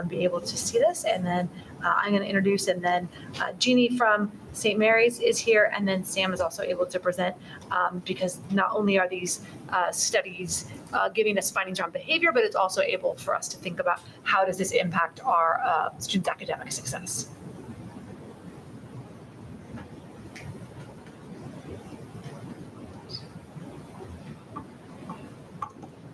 be able to see this, and then I'm going to introduce, and then Jeannie from St. Mary's is here, and then Sam is also able to present because not only are these studies giving us findings on behavior, but it's also able for us to think about how does this impact our students' academic success.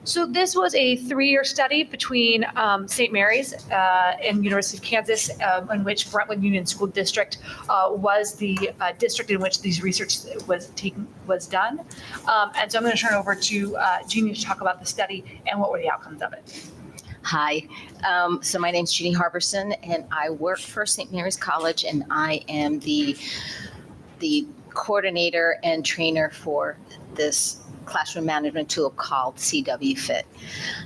So this was a 3-year study between St. Mary's and University of Kansas, in which Brentwood Union School District was the district in which these research was done. And so I'm going to turn it over to Jeannie to talk about the study and what were the outcomes of it. Hi, so my name's Jeannie Harbison, and I work for St. Mary's College, and I am the coordinator and trainer for this classroom management tool called CW Fit.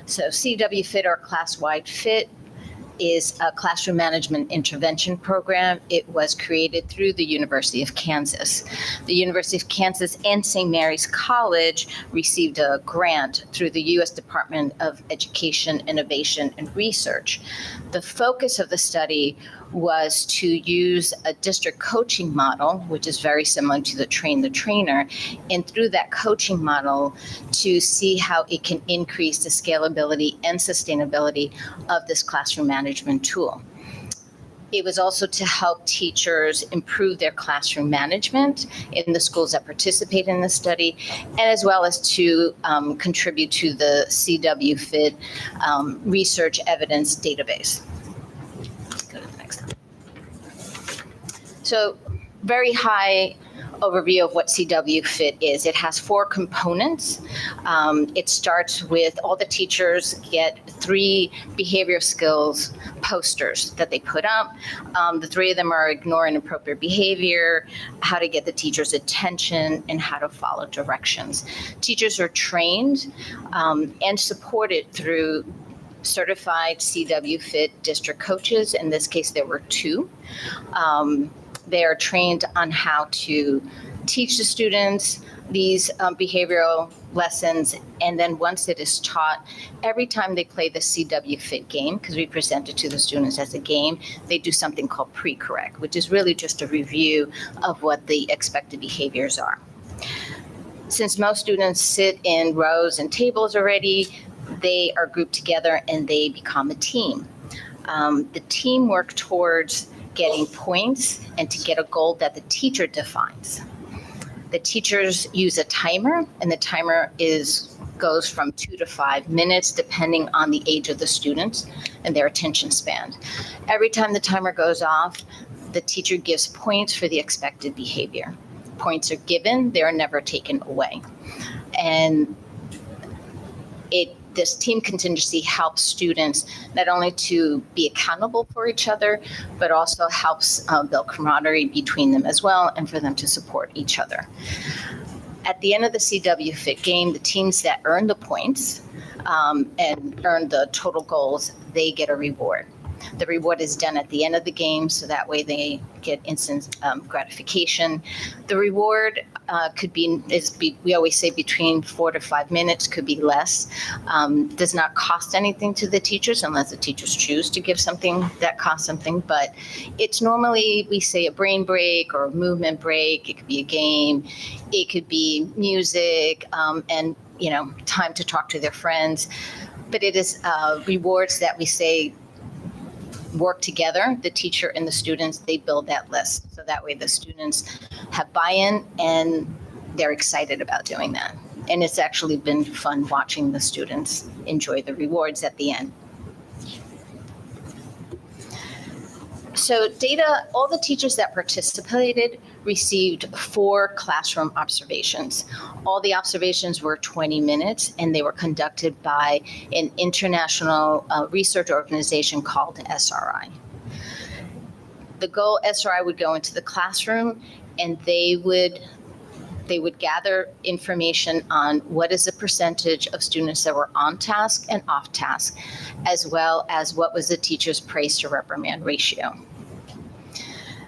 So CW Fit, or Class-Wide Fit, is a classroom management intervention program. It was created through the University of Kansas. The University of Kansas and St. Mary's College received a grant through the U.S. Department of Education, Innovation, and Research. The focus of the study was to use a district coaching model, which is very similar to the Train the Trainer, and through that coaching model to see how it can increase the scalability and sustainability of this classroom management tool. It was also to help teachers improve their classroom management in the schools that participate in the study, and as well as to contribute to the CW Fit research evidence database. Let's go to the next one. So very high overview of what CW Fit is. It has 4 components. It starts with all the teachers get 3 behavior skills posters that they put up. The 3 of them are ignore inappropriate behavior, how to get the teacher's attention, and how to follow directions. Teachers are trained and supported through certified CW Fit district coaches. In this case, there were 2. They are trained on how to teach the students these behavioral lessons. And then once it is taught, every time they play the CW Fit game, because we present it to the students as a game, they do something called pre-correct, which is really just a review of what the expected behaviors are. Since most students sit in rows and tables already, they are grouped together and they become a team. The team work towards getting points and to get a goal that the teacher defines. The teachers use a timer, and the timer goes from 2 to 5 minutes, depending on the age of the students and their attention span. Every time the timer goes off, the teacher gives points for the expected behavior. Points are given, they are never taken away. And this team contingency helps students not only to be accountable for each other, but also helps build camaraderie between them as well, and for them to support each other. At the end of the CW Fit game, the teams that earn the points and earn the total goals, they get a reward. The reward is done at the end of the game, so that way they get instant gratification. The reward we always say between 4 to 5 minutes, could be less. Does not cost anything to the teachers unless the teachers choose to give something that costs something. But it's normally, we say, a brain break or a movement break. It could be a game. It could be music and time to talk to their friends. But it is rewards that we say work together, the teacher and the students, they build that list. So that way the students have buy-in and they're excited about doing that. And it's actually been fun watching the students enjoy the rewards at the end. So data, all the teachers that participated received 4 classroom observations. All the observations were 20 minutes, and they were conducted by an international research organization called SRI. The goal, SRI would go into the classroom, and they would gather information on what is the percentage of students that were on task and off task, as well as what was the teacher's praise to reprimand ratio.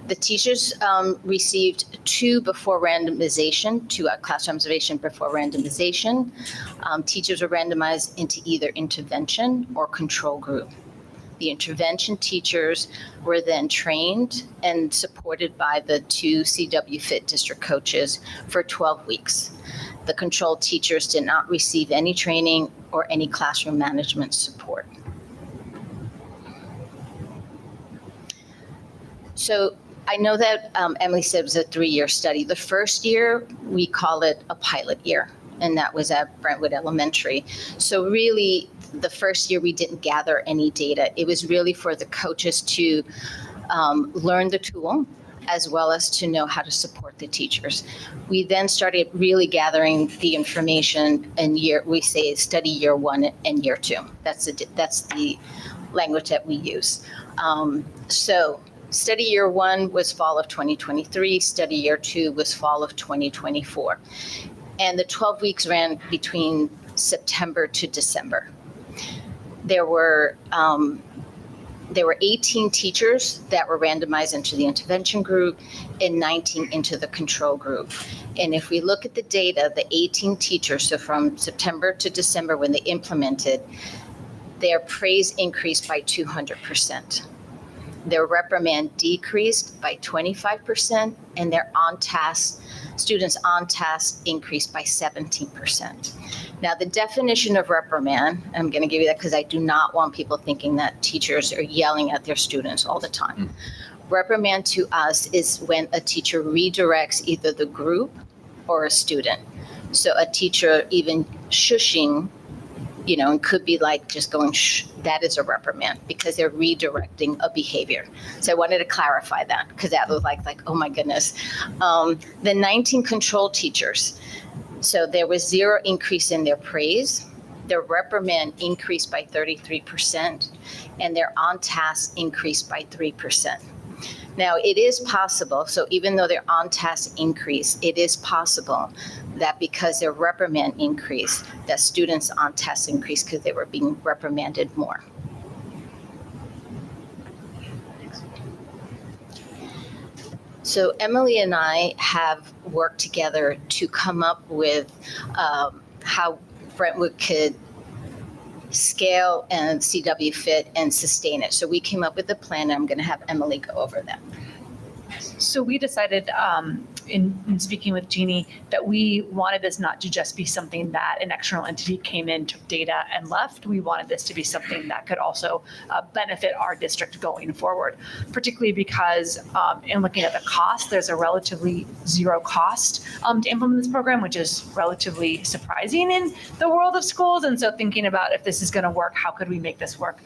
The teachers received 2 before randomization, 2 classroom observation before randomization. Teachers were randomized into either intervention or control group. The intervention teachers were then trained and supported by the 2 CW Fit district coaches for 12 weeks. The control teachers did not receive any training or any classroom management support. So I know that Emily said it was a 3-year study. The first year, we call it a pilot year, and that was at Brentwood Elementary. So really, the first year we didn't gather any data. It was really for the coaches to learn the tool, as well as to know how to support the teachers. We then started really gathering the information in we say study year 1 and year 2. That's the language that we use. So study year 1 was fall of 2023. Study year 2 was fall of 2024. And the 12 weeks ran between September to December. There were 18 teachers that were randomized into the intervention group and 19 into the control group. And if we look at the data, the 18 teachers, so from September to December when they implemented, their praise increased by 200%. Their reprimand decreased by 25%, and their on-task Students on task increased by 17%. Now, the definition of reprimand, and I'm going to give you that because I do not want people thinking that teachers are yelling at their students all the time. Reprimand to us is when a teacher redirects either the group or a student. So a teacher even shushing, it could be like just going shh, that is a reprimand because they're redirecting a behavior. So I wanted to clarify that because that was like, oh my goodness. The 19 control teachers, so there was 0 increase in their praise. Their reprimand increased by 33%, and their on task increased by 3%. Now, it is possible, so even though their on task increase, it is possible that because their reprimand increased, that students on task increased because they were being reprimanded more. So Emily and I have worked together to come up with how Brentwood could scale and CW fit and sustain it. So we came up with a plan, and I'm going to have Emily go over that. So we decided in speaking with Jeannie that we wanted this not to just be something that an external entity came in, took data and left. We wanted this to be something that could also benefit our district going forward, particularly because in looking at the cost, there's a relatively 0 cost to implement this program, which is relatively surprising in the world of schools. And so thinking about if this is going to work, how could we make this work,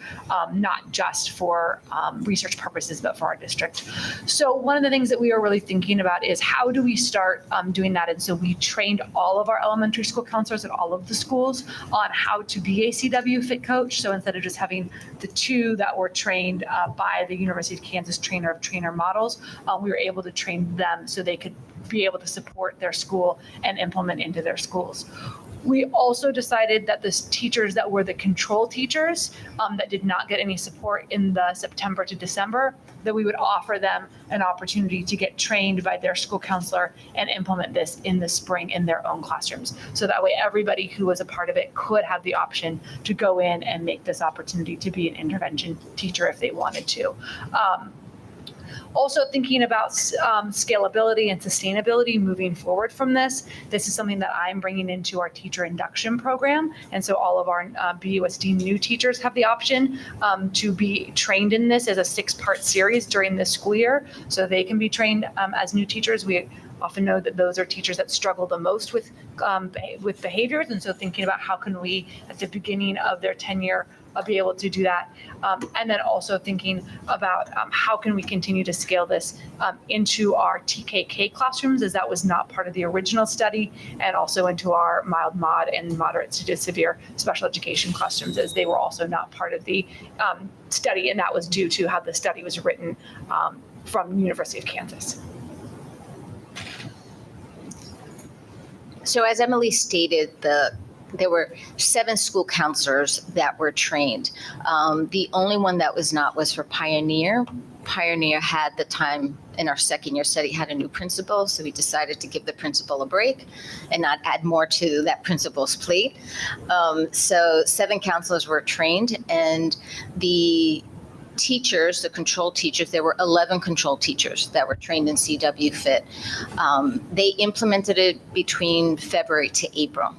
not just for research purposes, but for our district. So one of the things that we are really thinking about is how do we start doing that? And so we trained all of our elementary school counselors at all of the schools on how to be a CW Fit coach. So instead of just having the 2 that were trained by the University of Kansas trainer of trainer models, we were able to train them so they could be able to support their school and implement into their schools. We also decided that the teachers that were the control teachers that did not get any support in the September to December, that we would offer them an opportunity to get trained by their school counselor and implement this in the spring in their own classrooms. So that way everybody who was a part of it could have the option to go in and make this opportunity to be an intervention teacher if they wanted to. Also thinking about scalability and sustainability moving forward from this. This is something that I'm bringing into our teacher induction program. And so all of our BUSD new teachers have the option to be trained in this as a 6-part series during this school year. So they can be trained as new teachers. We often know that those are teachers that struggle the most with behaviors. And so thinking about how can we, at the beginning of their tenure, be able to do that. And then also thinking about how can we continue to scale this into our TKK classrooms, as that was not part of the original study, and also into our mild mod and moderate to severe special education classrooms, as they were also not part of the study, and that was due to how the study was written from the University of Kansas. So as Emily stated, there were 7 school counselors that were trained. The only one that was not was for Pioneer. Pioneer had the time in our second year study had a new principal, so we decided to give the principal a break and not add more to that principal's plate. So 7 counselors were trained, and the teachers, the control teachers, there were 11 control teachers that were trained in CW Fit. They implemented it between February to April.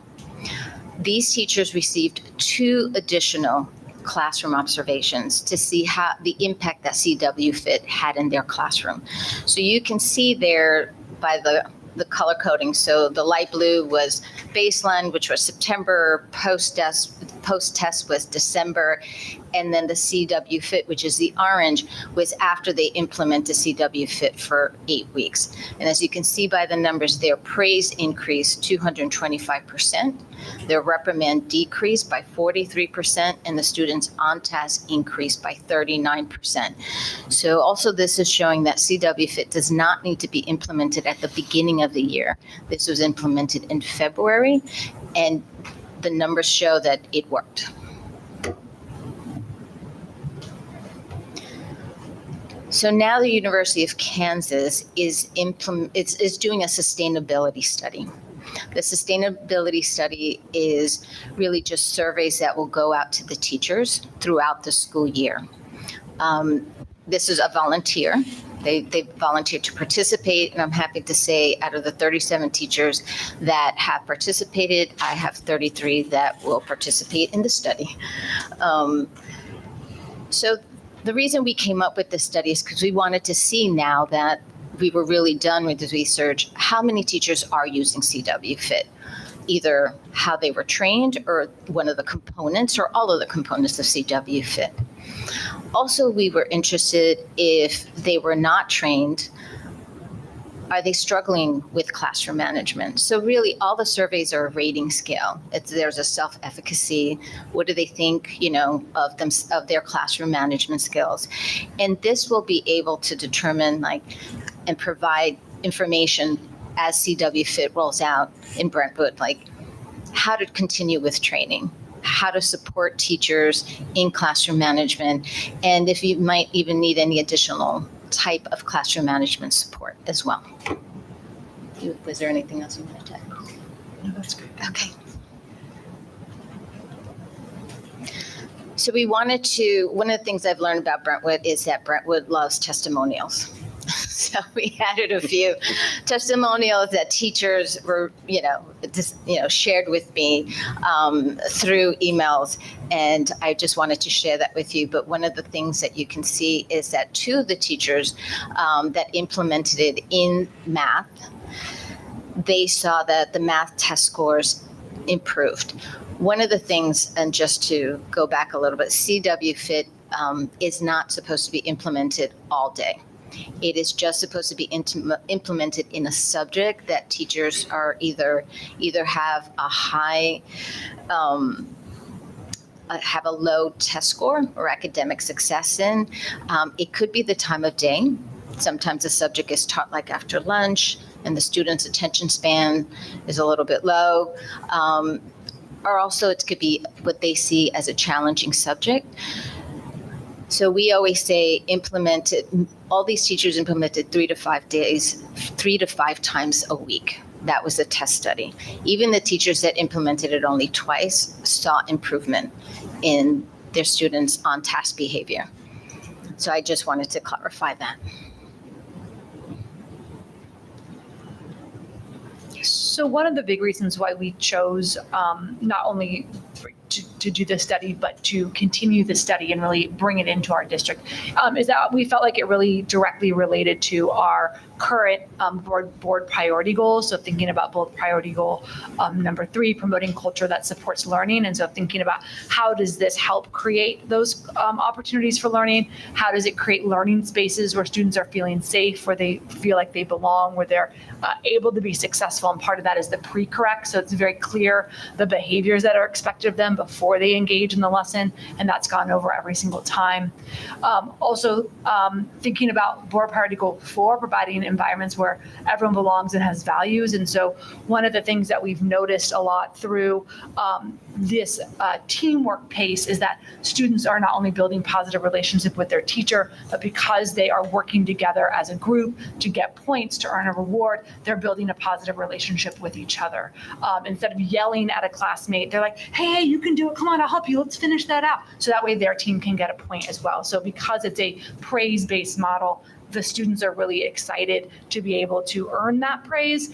These teachers received 2 additional classroom observations to see how the impact that CW Fit had in their classroom. So you can see there by the color coding. So the light blue was baseline, which was September, post-test was December, and then the CW Fit, which is the orange, was after they implemented CW Fit for 8 weeks. And as you can see by the numbers, their praise increased 225%, their reprimand decreased by 43%, and the students on task increased by 39%. So also this is showing that CW Fit does not need to be implemented at the beginning of the year. This was implemented in February, and the numbers show that it worked. So now the University of Kansas is doing a sustainability study. The sustainability study is really just surveys that will go out to the teachers throughout the school year. This is a volunteer. They volunteered to participate, and I'm happy to say out of the 37 teachers that have participated, I have 33 that will participate in the study. So the reason we came up with this study is because we wanted to see, now that we were really done with the research, how many teachers are using CW Fit, either how they were trained or one of the components or all of the components of CW Fit. Also, we were interested if they were not trained, are they struggling with classroom management? So really, all the surveys are a rating scale. There's a self-efficacy. What do they think, of their classroom management skills? And this will be able to determine, and provide information as CW Fit rolls out in Brentwood, how to continue with training, how to support teachers in classroom management, and if you might even need any additional type of classroom management support as well. Was there anything else you wanted to add? No, that's good. Okay. So one of the things I've learned about Brentwood is that Brentwood loves testimonials. So we added a few testimonials that teachers were, shared with me through emails, and I just wanted to share that with you. But one of the things that you can see is that two of the teachers that implemented it in math, they saw that the math test scores improved. One of the things, and just to go back a little bit, CW Fit is not supposed to be implemented all day. It is just supposed to be implemented in a subject that teachers are either have a high, have a low test score or academic success in. It could be the time of day. Sometimes the subject is taught after lunch and the student's attention span is a little bit low. Or also it could be what they see as a challenging subject. So we always say all these teachers implemented 3 to 5 days, 3 to 5 times a week. That was a test study. Even the teachers that implemented it only twice saw improvement in their students' on-task behavior. So I just wanted to clarify that. So one of the big reasons why we chose not only to do this study, but to continue the study and really bring it into our district, is that we felt like it really directly related to our current board priority goals. So thinking about board priority goal number 3, promoting culture that supports learning. And so thinking about how does this help create those opportunities for learning? How does it create learning spaces where students are feeling safe, where they feel like they belong, where they're able to be successful? And part of that is the pre-correct. So it's very clear the behaviors that are expected of them before they engage in the lesson, and that's gone over every single time. Also, thinking about board priority goal 4, providing environments where everyone belongs and has values. And so one of the things that we've noticed a lot through this teamwork pace is that students are not only building positive relationship with their teacher, but because they are working together as a group to get points, to earn a reward, they're building a positive relationship with each other. Instead of yelling at a classmate, they're like, hey, you can do it. Come on, I'll help you. Let's finish that out. So that way their team can get a point as well. So because it's a praise-based model, the students are really excited to be able to earn that praise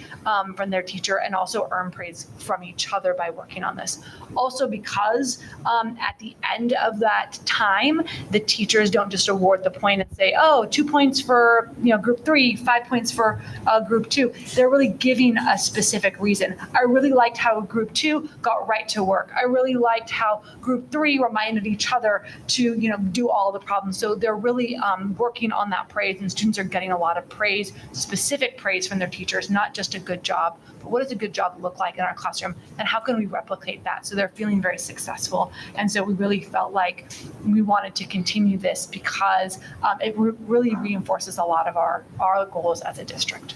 from their teacher and also earn praise from each other by working on this. Also because at the end of that time, the teachers don't just award the point and say, 2 points for group 3, 5 points for group 2. They're really giving a specific reason. I really liked how group 2 got right to work. I really liked how group 3 reminded each other to do all the problems. So they're really working on that praise, and students are getting a lot of praise, specific praise from their teachers, not just a good job, but what does a good job look like in our classroom, and how can we replicate that? So they're feeling very successful. And so we really felt like we wanted to continue this because it really reinforces a lot of our goals as a district.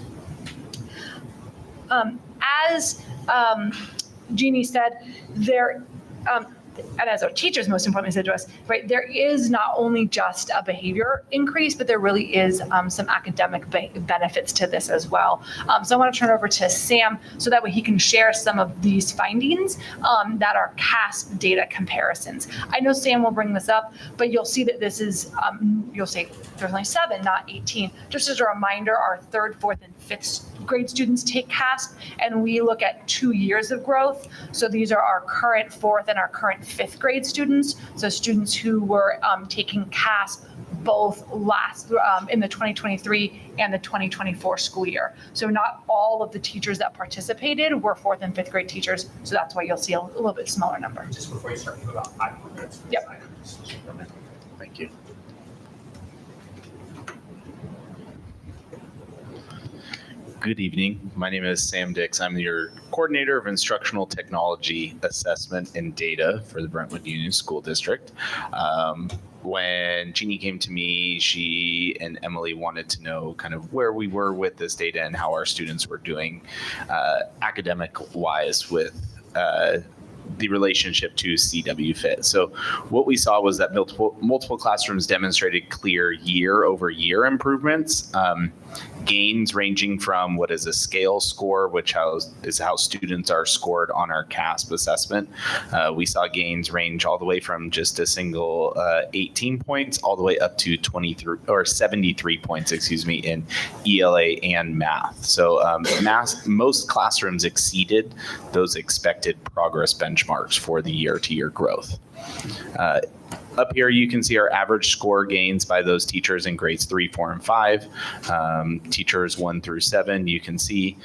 As Jeannie said, and as our teachers most importantly said to us, right, there is not only just a behavior increase, but there really is some academic benefits to this as well. So I want to turn over to Sam so that way he can share some of these findings that are CASP data comparisons. I know Sam will bring this up, but you'll see that this is, you'll say there's only 7, not 18. Just as a reminder, our 3rd, 4th, and 5th grade students take CASP, and we look at 2 years of growth. So these are our current 4th and our current 5th grade students. So students who were taking CASP both last in the 2023 and the 2024 school year. So not all of the teachers that participated were 4th and 5th grade teachers. So that's why you'll see a little bit smaller number. Just before you start, about 5 minutes. Yep. Thank you. Good evening. My name is Sam Dix. I'm your coordinator of instructional technology assessment and data for the Brentwood Union School District. When Jeannie came to me, she and Emily wanted to know kind of where we were with this data and how our students were doing academic-wise with the relationship to CW Fit. So what we saw was that multiple classrooms demonstrated clear year-over-year improvements. Gains ranging from what is a scale score, which is how students are scored on our CASP assessment. We saw gains range all the way from just a single 18 points all the way up to 23 or 73 points, in ELA and math. So most classrooms exceeded those expected progress benchmarks for the year-to-year growth. Up here, you can see our average score gains by those teachers in grades 3, 4, and 5. Teachers 1 through 7, you can see,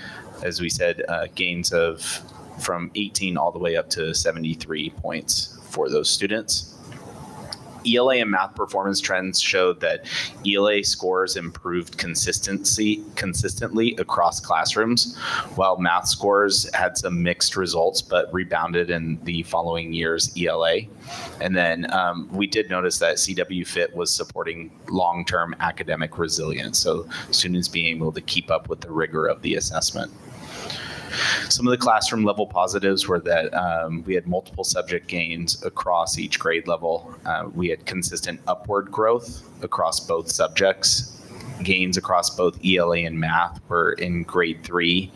as we said, gains of from 18 all the way up to 73 points for those students. ELA and math performance trends showed that ELA scores improved consistently across classrooms, while math scores had some mixed results but rebounded in the following year's ELA. And then we did notice that CW Fit was supporting long-term academic resilience, so students being able to keep up with the rigor of the assessment. Some of the classroom level positives were that we had multiple subject gains across each grade level. We had consistent upward growth across both subjects. Gains across both ELA and math were in grade 3.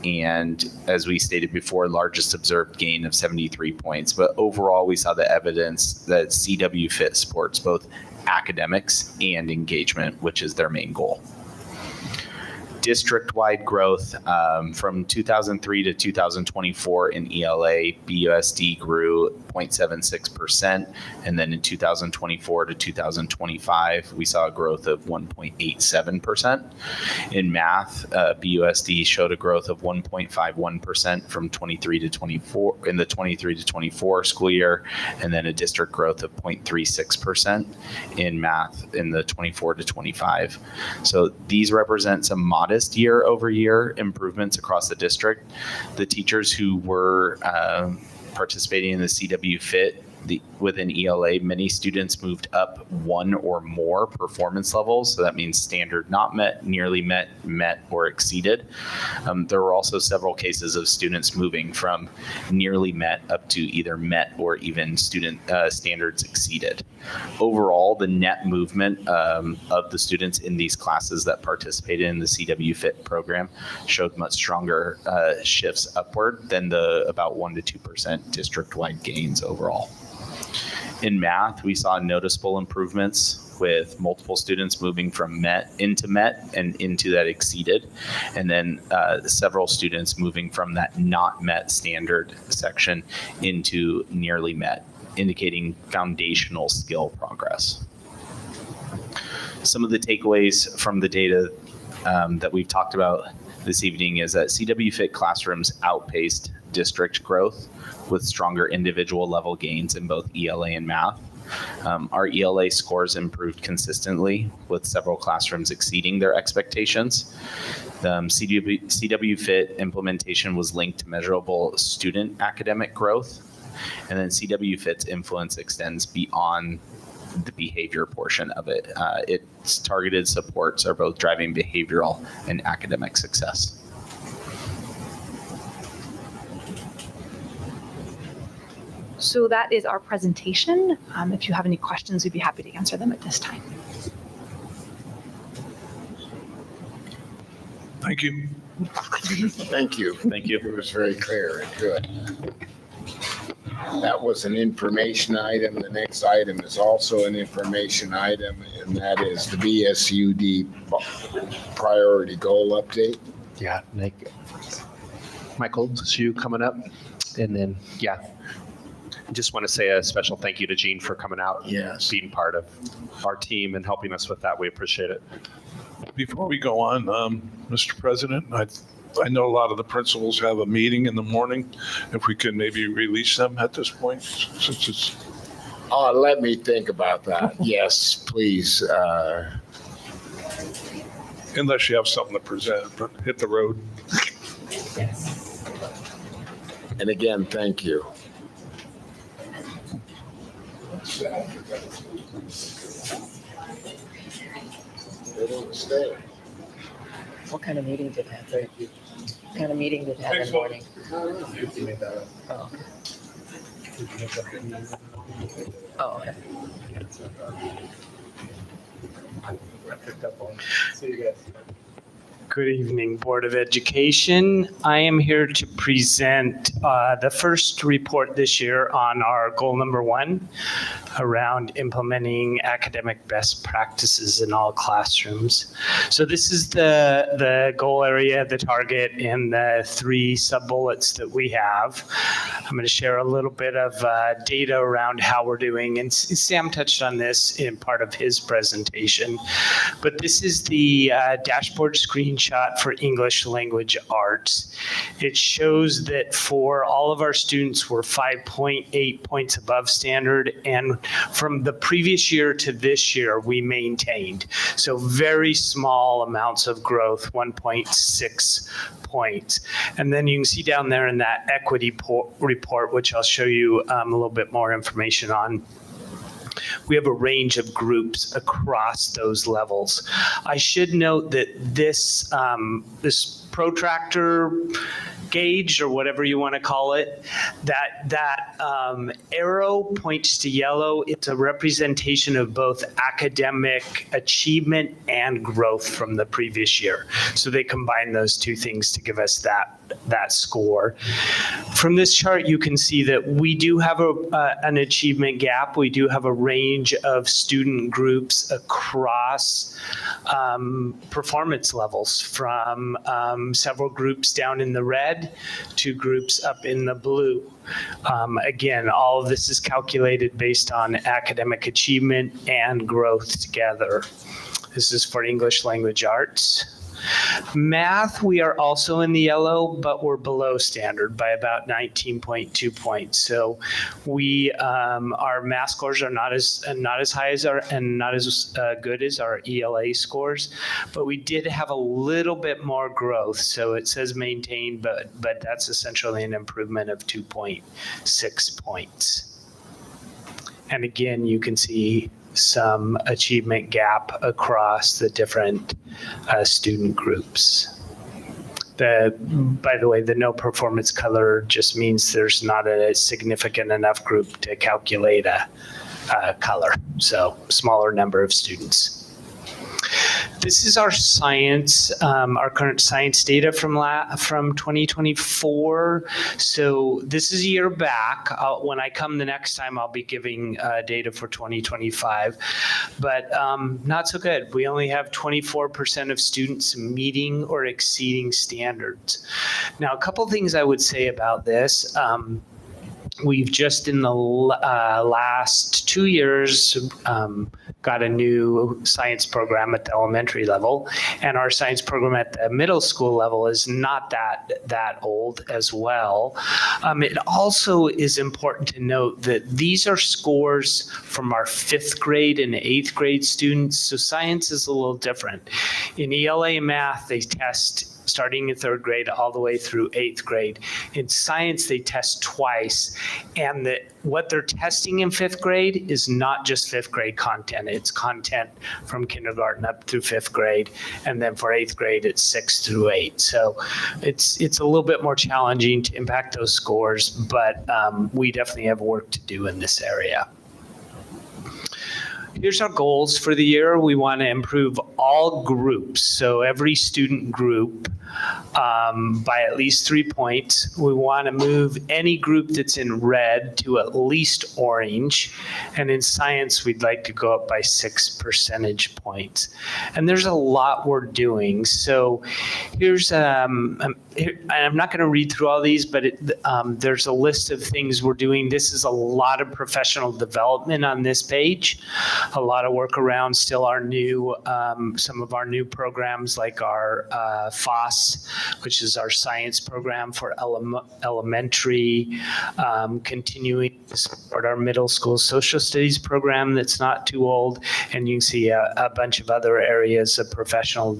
And as we stated before, largest observed gain of 73 points. But overall, we saw the evidence that CW Fit supports both academics and engagement, which is their main goal. District-wide growth from 2003 to 2024 in ELA, BUSD grew 0.76%, and then in 2024 to 2025, we saw a growth of 1.87%. In math, BUSD showed a growth of 1.51% from 23 to 24 in the 23 to 24 school year, and then a district growth of 0.36% in math in the 24 to 25. So these represent some modest year-over-year improvements across the district. The teachers who were participating in the CW Fit within ELA, many students moved up 1 or more performance levels. So that means standard not met, nearly met, met, or exceeded. There were also several cases of students moving from nearly met up to either met or even student standards exceeded. Overall, the net movement of the students in these classes that participated in the CW Fit program showed much stronger shifts upward than the about 1 to 2% district-wide gains overall. In math, we saw noticeable improvements with multiple students moving from met and into that exceeded, and then several students moving from that not met standard section into nearly met, indicating foundational skill progress. Some of the takeaways from the data that we've talked about this evening is that CW Fit classrooms outpaced district growth with stronger individual level gains in both ELA and math. Our ELA scores improved consistently with several classrooms exceeding their expectations. The CW Fit implementation was linked to measurable student academic growth, and then CW Fit's influence extends beyond the behavior portion of it. Its targeted supports are both driving behavioral and academic success. So that is our presentation. If you have any questions, we'd be happy to answer them at this time. Thank you. Thank you. Thank you. It was very clear and good. That was an information item. The next item is also an information item, and that is the BSUD priority goal update. Yeah, Michael, it's you coming up. And then, yeah, I just want to say a special thank you to Jean for coming out and Yes. being part of our team and helping us with that. We appreciate it. Before we go on, Mr. President, I know a lot of the principals have a meeting in the morning. If we could maybe release them at this point, since it's, Let me think about that. Yes, please. unless you have something to present, but hit the road. And again, thank you. They don't stay. What kind of meeting did that? What kind of meeting did it have in the morning? Oh, okay. Oh, okay. Good evening, Board of Education. I am here to present the first report this year on our goal number 1 around implementing academic best practices in all classrooms. So this is the goal area, the target, and the 3 sub-bullets that we have. I'm going to share a little bit of data around how we're doing, and Sam touched on this in part of his presentation. But this is the dashboard screenshot for English language arts. It shows that for all of our students, we're 5.8 points above standard, and from the previous year to this year, we maintained. So very small amounts of growth, 1.6 points. And then you can see down there in that equity report, which I'll show you a little bit more information on, we have a range of groups across those levels. I should note that this protractor gauge, or whatever you want to call it, that arrow points to yellow. It's a representation of both academic achievement and growth from the previous year. So they combine those two things to give us that score. From this chart, you can see that we do have an achievement gap. We do have a range of student groups across performance levels, from several groups down in the red to groups up in the blue. Again, all of this is calculated based on academic achievement and growth together. This is for English language arts. Math, we are also in the yellow, but we're below standard by about 19.2 points. So we our math scores are not as high as not as good as our ELA scores, but we did have a little bit more growth. So it says maintained, but that's essentially an improvement of 2.6 points. And again, you can see some achievement gap across the different student groups. By the way, the no performance color just means there's not a significant enough group to calculate a color, so smaller number of students. This is our science, our current science data from 2024. So this is a year back. When I come the next time, I'll be giving data for 2025, but not so good. We only have 24% of students meeting or exceeding standards. Now, a couple things I would say about this. We've just in the last 2 years got a new science program at the elementary level, and our science program at the middle school level is not that old as well. It also is important to note that these are scores from our 5th grade and 8th grade students, so science is a little different. In ELA and math, they test starting in 3rd grade all the way through 8th grade. In science, they test twice, and what they're testing in 5th grade is not just 5th grade content. It's content from kindergarten up through 5th grade, and then for 8th grade, it's 6 through 8. So it's a little bit more challenging to impact those scores, but we definitely have work to do in this area. Here's our goals for the year. We want to improve all groups, so every student group by at least 3 points. We want to move any group that's in red to at least orange. And in science, we'd like to go up by 6 percentage points. And there's a lot we're doing. So here's, I'm not going to read through all these, but there's a list of things we're doing. This is a lot of professional development on this page. A lot of work around still our new, some of our new programs like our FOSS, which is our science program for elementary, continuing to support our middle school social studies program that's not too old, and you can see a bunch of other areas of professional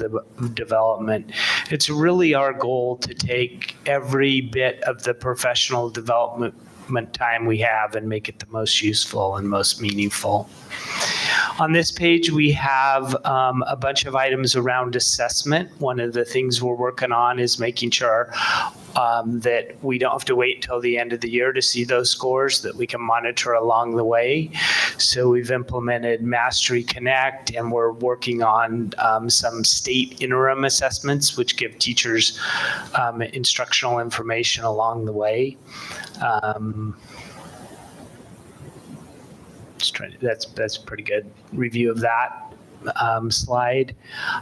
development. It's really our goal to take every bit of the professional development time we have and make it the most useful and most meaningful. On this page, we have a bunch of items around assessment. One of the things we're working on is making sure that we don't have to wait until the end of the year to see those scores, that we can monitor along the way. So we've implemented Mastery Connect, and we're working on some state interim assessments, which give teachers instructional information along the way. That's a pretty good review of that slide.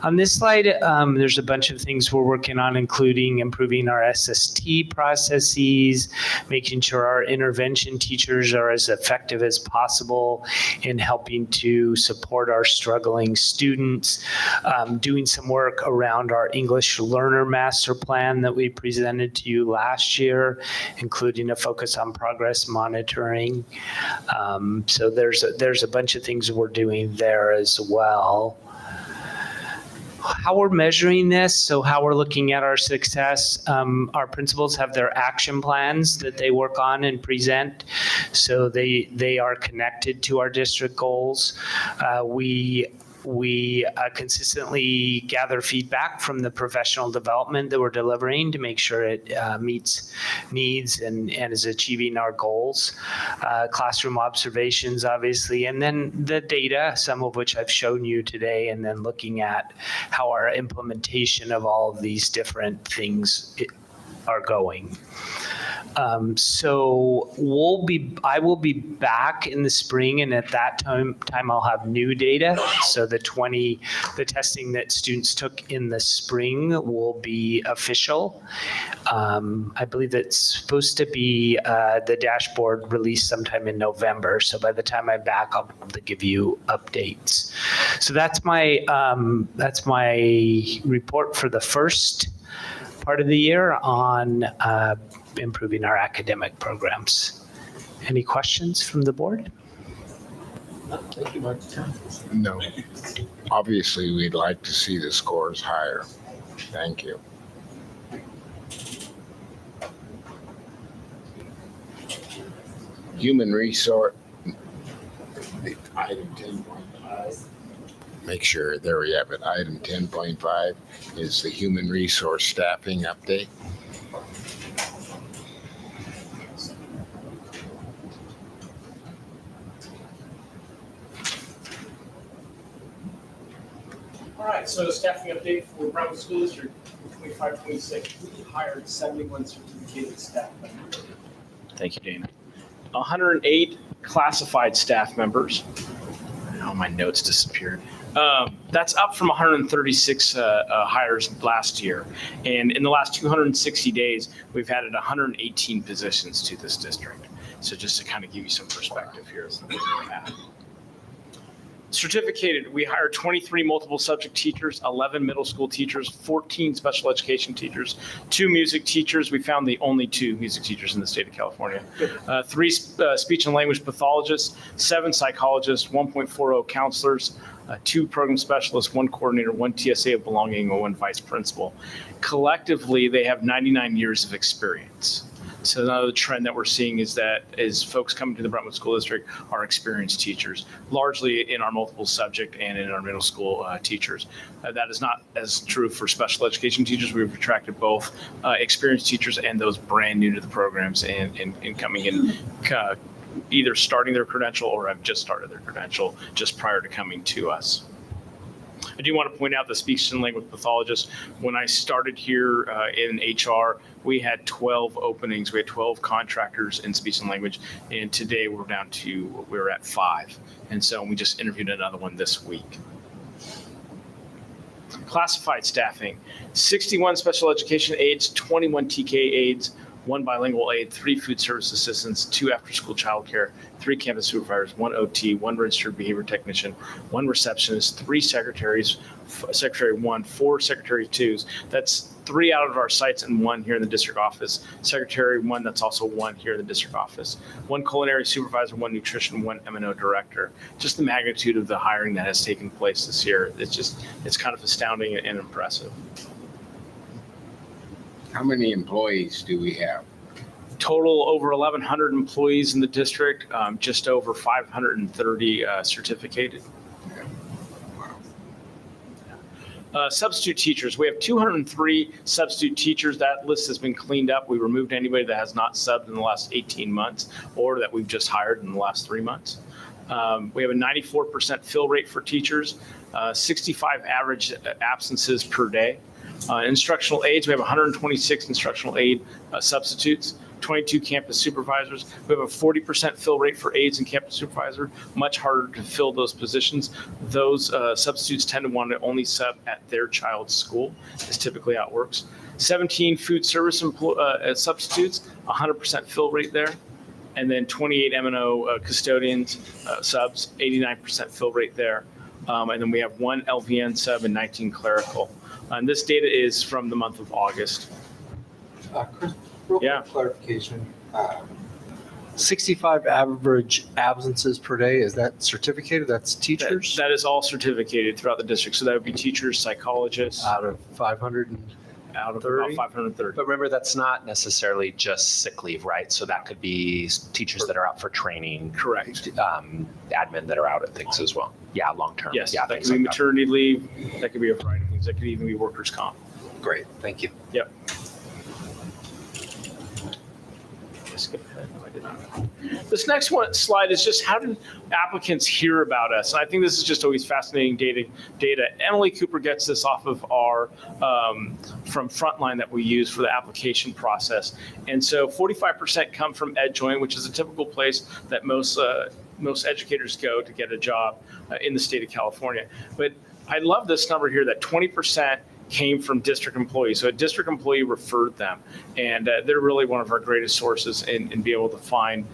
On this slide, there's a bunch of things we're working on, including improving our SST processes, making sure our intervention teachers are as effective as possible in helping to support our struggling students, doing some work around our English Learner Master Plan that we presented to you last year, including a focus on progress monitoring. So there's a bunch of things we're doing there as well. How we're measuring this, so how we're looking at our success, our principals have their action plans that they work on and present, so they are connected to our district goals. We consistently gather feedback from the professional development that we're delivering to make sure it meets needs and is achieving our goals. Classroom observations, obviously, and then the data, some of which I've shown you today, and then looking at how our implementation of all of these different things are going. So I will be back in the spring, and at that time I'll have new data. So the testing that students took in the spring will be official. I believe it's supposed to be the dashboard released sometime in November. So by the time I'm back, I'll be able to give you updates. So that's my report for the first part of the year on improving our academic programs. Any questions from the board? Thank you, Mike. No. Obviously, we'd like to see the scores higher. Thank you. Human resource, item 10.5. Make sure, there we have it. Item 10.5 is the human resource staffing update. All right, so staffing update for Brentwood School District 25-26. We hired 71 certificated staff members. Thank you, Dana. 108 classified staff members. Oh, my notes disappeared. That's up from 136 hires last year. And in the last 260 days, we've added 118 positions to this district. So just to kind of give you some perspective here of where we're at. Certificated, we hired 23 multiple subject teachers, 11 middle school teachers, 14 special education teachers, 2 music teachers. We found the only 2 music teachers in the state of California. 3 speech and language pathologists, 7 psychologists, 1.40 counselors, 2 program specialists, 1 coordinator, 1 TSA of belonging, and 1 vice principal. Collectively, they have 99 years of experience. So another trend that we're seeing is folks coming to the Brentwood School District are experienced teachers, largely in our multiple subject and in our middle school teachers. That is not as true for special education teachers. We've attracted both experienced teachers and those brand new to the programs and coming in, either starting their credential or have just started their credential just prior to coming to us. I do want to point out the speech and language pathologist. When I started here in HR, we had 12 openings. We had 12 contractors in speech and language, and today we're at 5. And so we just interviewed another one this week. Classified staffing, 61 special education aides, 21 TK aides, 1 bilingual aide, 3 food service assistants, 2 after-school childcare, 3 campus supervisors, 1 OT, 1 registered behavior technician, 1 receptionist, 3 secretaries, secretary 1, 4 secretary 2s. That's 3 out of our sites and 1 here in the district office. Secretary 1, that's also 1 here in the district office. 1 culinary supervisor, 1 nutrition, 1 M&O director. Just the magnitude of the hiring that has taken place this year. It's kind of astounding and impressive. How many employees do we have? Total over 1,100 employees in the district, just over 530 certificated. Substitute teachers, we have 203 substitute teachers. That list has been cleaned up. We removed anybody that has not subbed in the last 18 months or that we've just hired in the last 3 months. We have a 94% fill rate for teachers, 65 average absences per day. Instructional aides, we have 126 instructional aide substitutes, 22 campus supervisors. We have a 40% fill rate for aides and campus supervisor, much harder to fill those positions. Those substitutes tend to want to only sub at their child's school, is typically how it works. 17 food service substitutes, 100% fill rate there. And then 28 M&O custodians subs, 89% fill rate there. And then we have 1 LVN sub and 19 clerical. And this data is from the month of August. Chris, real quick clarification. 65 average absences per day, is that certificated? That's teachers? That is all certificated throughout the district. So that would be teachers, psychologists. Out of 500? Out of about 530. But remember, that's not necessarily just sick leave, right? So that could be teachers that are out for training. Correct. Admin that are out at things as well. Yeah, long term. Yes, yeah, that could be maternity leave. That could be a variety of things. That could even be workers' comp. Great, thank you. Yep. Skip ahead. No, I did not. This next slide is just how do applicants hear about us? And I think this is just always fascinating data. Emily Cooper gets this off of our from Frontline that we use for the application process. And so 45% come from EdJoin, which is a typical place that most educators go to get a job in the state of California. But I love this number here that 20% came from district employees. So a district employee referred them, and they're really one of our greatest sources in being able to find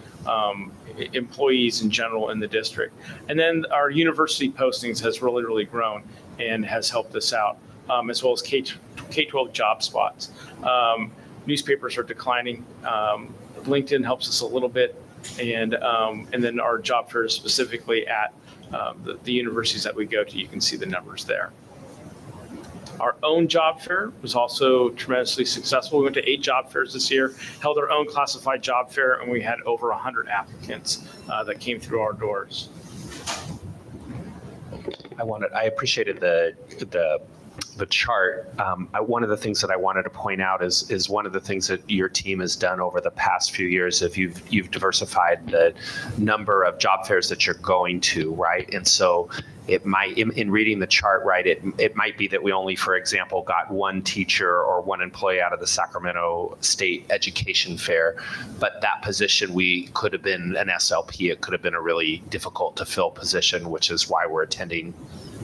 employees in general in the district. And then our university postings has really grown and has helped us out, as well as K-12 job spots. Newspapers are declining. LinkedIn helps us a little bit, and then our job fairs specifically at the universities that we go to, you can see the numbers there. Our own job fair was also tremendously successful. We went to 8 job fairs this year, held our own classified job fair, and we had over 100 applicants that came through our doors. I appreciated the chart. One of the things that I wanted to point out is one of the things that your team has done over the past few years. If you've diversified the number of job fairs that you're going to, right? And so it might, in reading the chart, right, it might be that we only, for example, got 1 teacher or 1 employee out of the Sacramento State Education Fair, but that position we could have been an SLP. It could have been a really difficult to fill position, which is why we're attending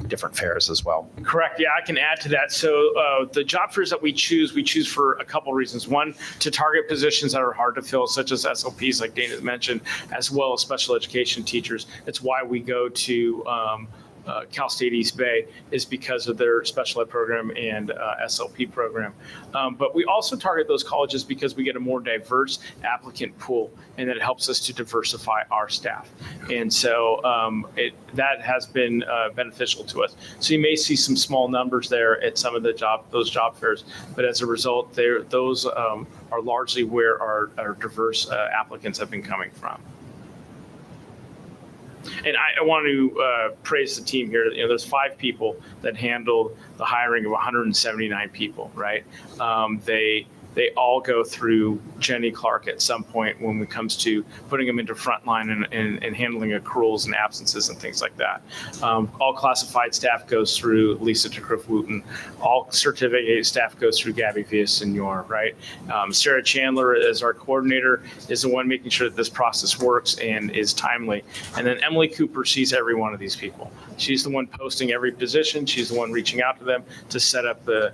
different fairs as well. Correct. Yeah, I can add to that. So the job fairs that we choose for a couple reasons. One, to target positions that are hard to fill, such as SLPs, like Dana mentioned, as well as special education teachers. It's why we go to Cal State East Bay is because of their special ed program and SLP program. But we also target those colleges because we get a more diverse applicant pool, and it helps us to diversify our staff. And so that has been beneficial to us. So you may see some small numbers there at some of those job fairs, but as a result, those are largely where our diverse applicants have been coming from. And I want to praise the team here. There's 5 people that handled the hiring of 179 people, right? They all go through Jenny Clark at some point when it comes to putting them into frontline and handling accruals and absences and things like that. All classified staff goes through Lisa Tekriff-Wooten. All certificate staff goes through Gabby Villasenor, right? Sarah Chandler, as our coordinator, is the one making sure that this process works and is timely. And then Emily Cooper sees every one of these people. She's the one posting every position. She's the one reaching out to them to set up the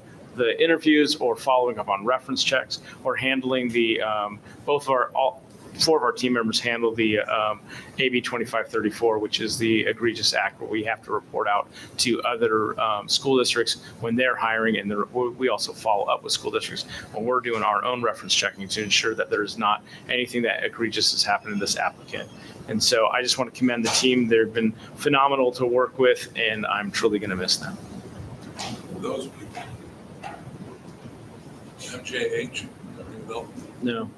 interviews or following up on reference checks or handling the all 4 of our team members handle the AB 2534, which is the egregious act where we have to report out to other school districts when they're hiring, and we also follow up with school districts when we're doing our own reference checking to ensure that there's not anything that egregious has happened to this applicant. And so I just want to commend the team. They've been phenomenal to work with, and I'm truly going to miss them. Those people. MJH, Bill? No.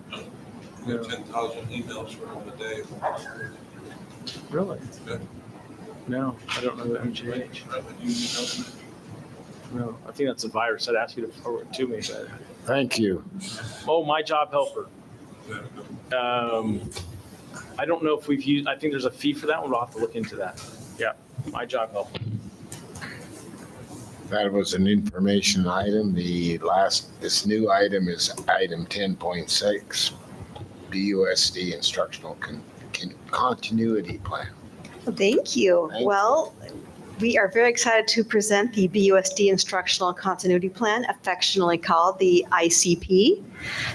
We have 10,000 emails from them a day. Really? Yeah. No, I don't know the MGH. No, I think that's a virus. I'd ask you to forward it to me. But... Thank you. Oh, My Job Helper. I don't know if we've used, I think there's a fee for that one. We'll have to look into that. Yeah, My Job Helper. That was an information item. This new item is item 10.6, BUSD Instructional Continuity Plan. Thank you. Well, we are very excited to present the BUSD Instructional Continuity Plan, affectionately called the ICP.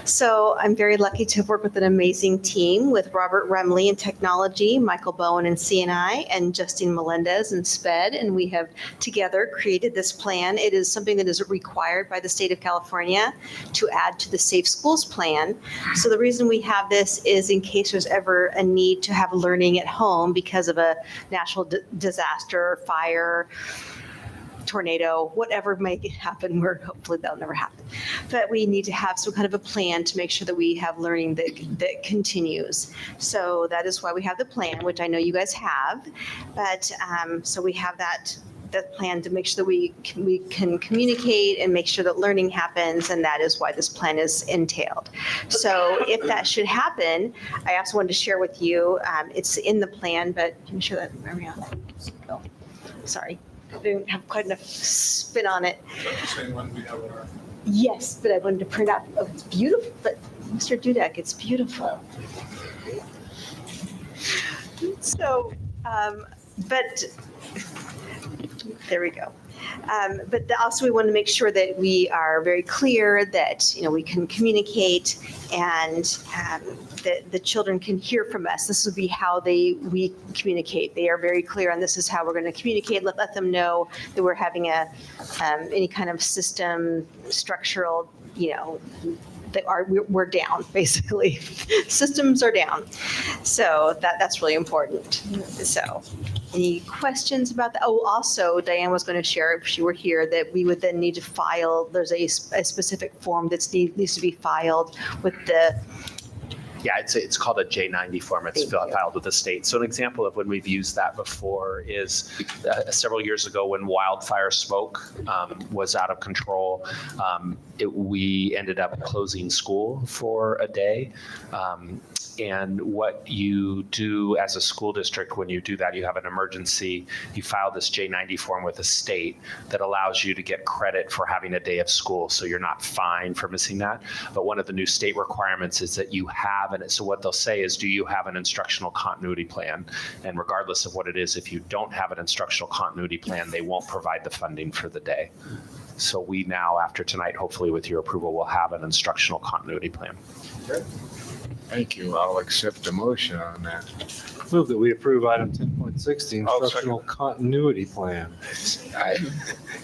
So I'm very lucky to have worked with an amazing team with Robert Remley in technology, Michael Bowen in CNI, and Justine Melendez in SPED. And we have together created this plan. It is something that is required by the state of California to add to the Safe Schools Plan. So the reason we have this is in case there's ever a need to have learning at home because of a natural disaster, fire, tornado, whatever may happen, hopefully that'll never happen. But we need to have some kind of a plan to make sure that we have learning that continues. So that is why we have the plan, which I know you guys have. But so we have that plan to make sure that we can communicate and make sure that learning happens, and that is why this plan is entailed. So if that should happen, I also wanted to share with you, it's in the plan, but can you show that, Mariana? Oh, sorry. I didn't have quite enough spin on it. Is that the same one we have in our? Yes, but I wanted to print out. Oh, it's beautiful. But Mr. Dudek, it's beautiful. So, but there we go. But also we want to make sure that we are very clear that, we can communicate and that the children can hear from us. This would be how we communicate. They are very clear on this is how we're going to communicate. Let them know that we're having any kind of system structural, we're down, basically. Systems are down. So that's really important. So any questions about that? Oh, also, Diane was going to share, if she were here, that we would then need to file, there's a specific form that needs to be filed with the. Yeah, it's called a J90 form. It's filed with the state. So an example of when we've used that before is several years ago when wildfire smoke was out of control. We ended up closing school for a day. And what you do as a school district when you do that, you have an emergency, you file this J90 form with the state that allows you to get credit for having a day of school. So you're not fined for missing that. But one of the new state requirements is that you have, and so what they'll say is, do you have an instructional continuity plan? And regardless of what it is, if you don't have an instructional continuity plan, they won't provide the funding for the day. So we now, after tonight, hopefully with your approval, will have an instructional continuity plan. Thank you. I'll accept a motion on that. Move that we approve item 10.6 10.6, the I'll instructional continuity plan.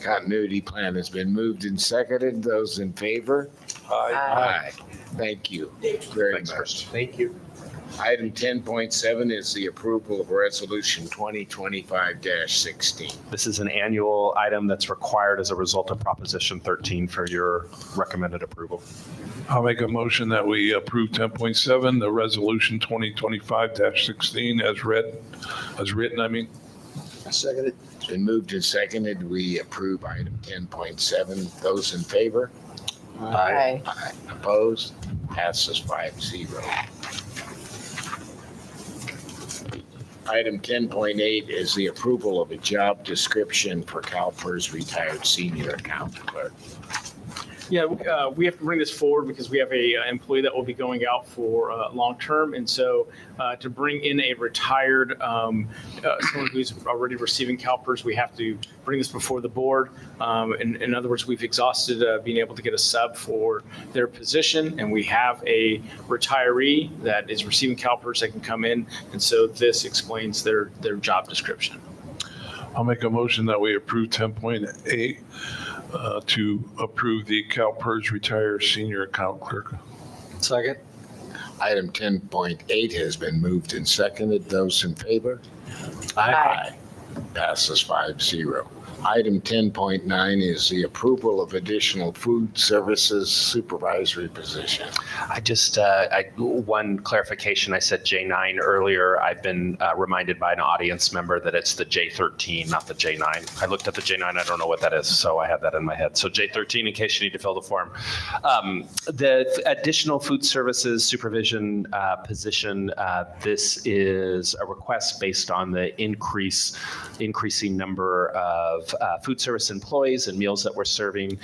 Continuity plan has been moved and seconded. Those in favor? Aye. Thank you very Thanks, much. Thank you. Item 10.7 is the approval of Resolution 2025-16. This is an annual item that's required as a result of Proposition 13 for your recommended approval. I'll make a motion that we approve 10.7, the resolution 2025-16 as written, I mean. Second it. It's been moved and seconded. We approve item 10.7. Those in favor? Aye. Aye. Opposed? Passes 5-0. Item 10.8 is the approval of a job description for CalPERS retired senior accountant clerk. Yeah, we have to bring this forward because we have a employee that will be going out for long-term. And so to bring in a retired, someone who's already receiving CalPERS, we have to bring this before the board. In other words, we've exhausted being able to get a sub for their position, and we have a retiree that is receiving CalPERS that can come in. And so this explains their job description. I'll make a motion that we approve 10.8 to approve the CalPERS retired senior account clerk. Second. Item 10.8 has been moved and seconded. Those in favor? Aye. Passes 5-0. Item 10.9 is the approval of additional food services supervisory position. One clarification, I said J9 earlier. I've been reminded by an audience member that it's the J13, not the J9. I looked at the J9, I don't know what that is, so I have that in my head. So J13, in case you need to fill the form. The additional food services supervision position, this is a request based on the increasing number of food service employees and meals that we're serving.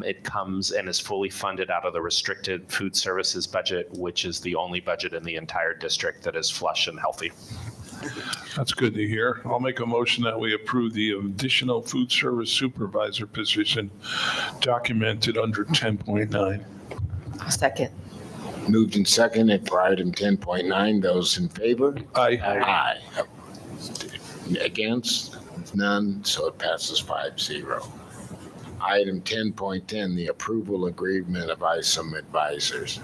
It comes and is fully funded out of the restricted food services budget, which is the only budget in the entire district that is flush and healthy. That's good to hear. I'll make a motion that we approve the additional food service supervisor position documented under 10.9. Second. Moved and seconded for item 10.9. Those in favor? Aye. Aye. Against? None, so it passes 5-0. Item 10.10, the approval agreement of ISOM advisors.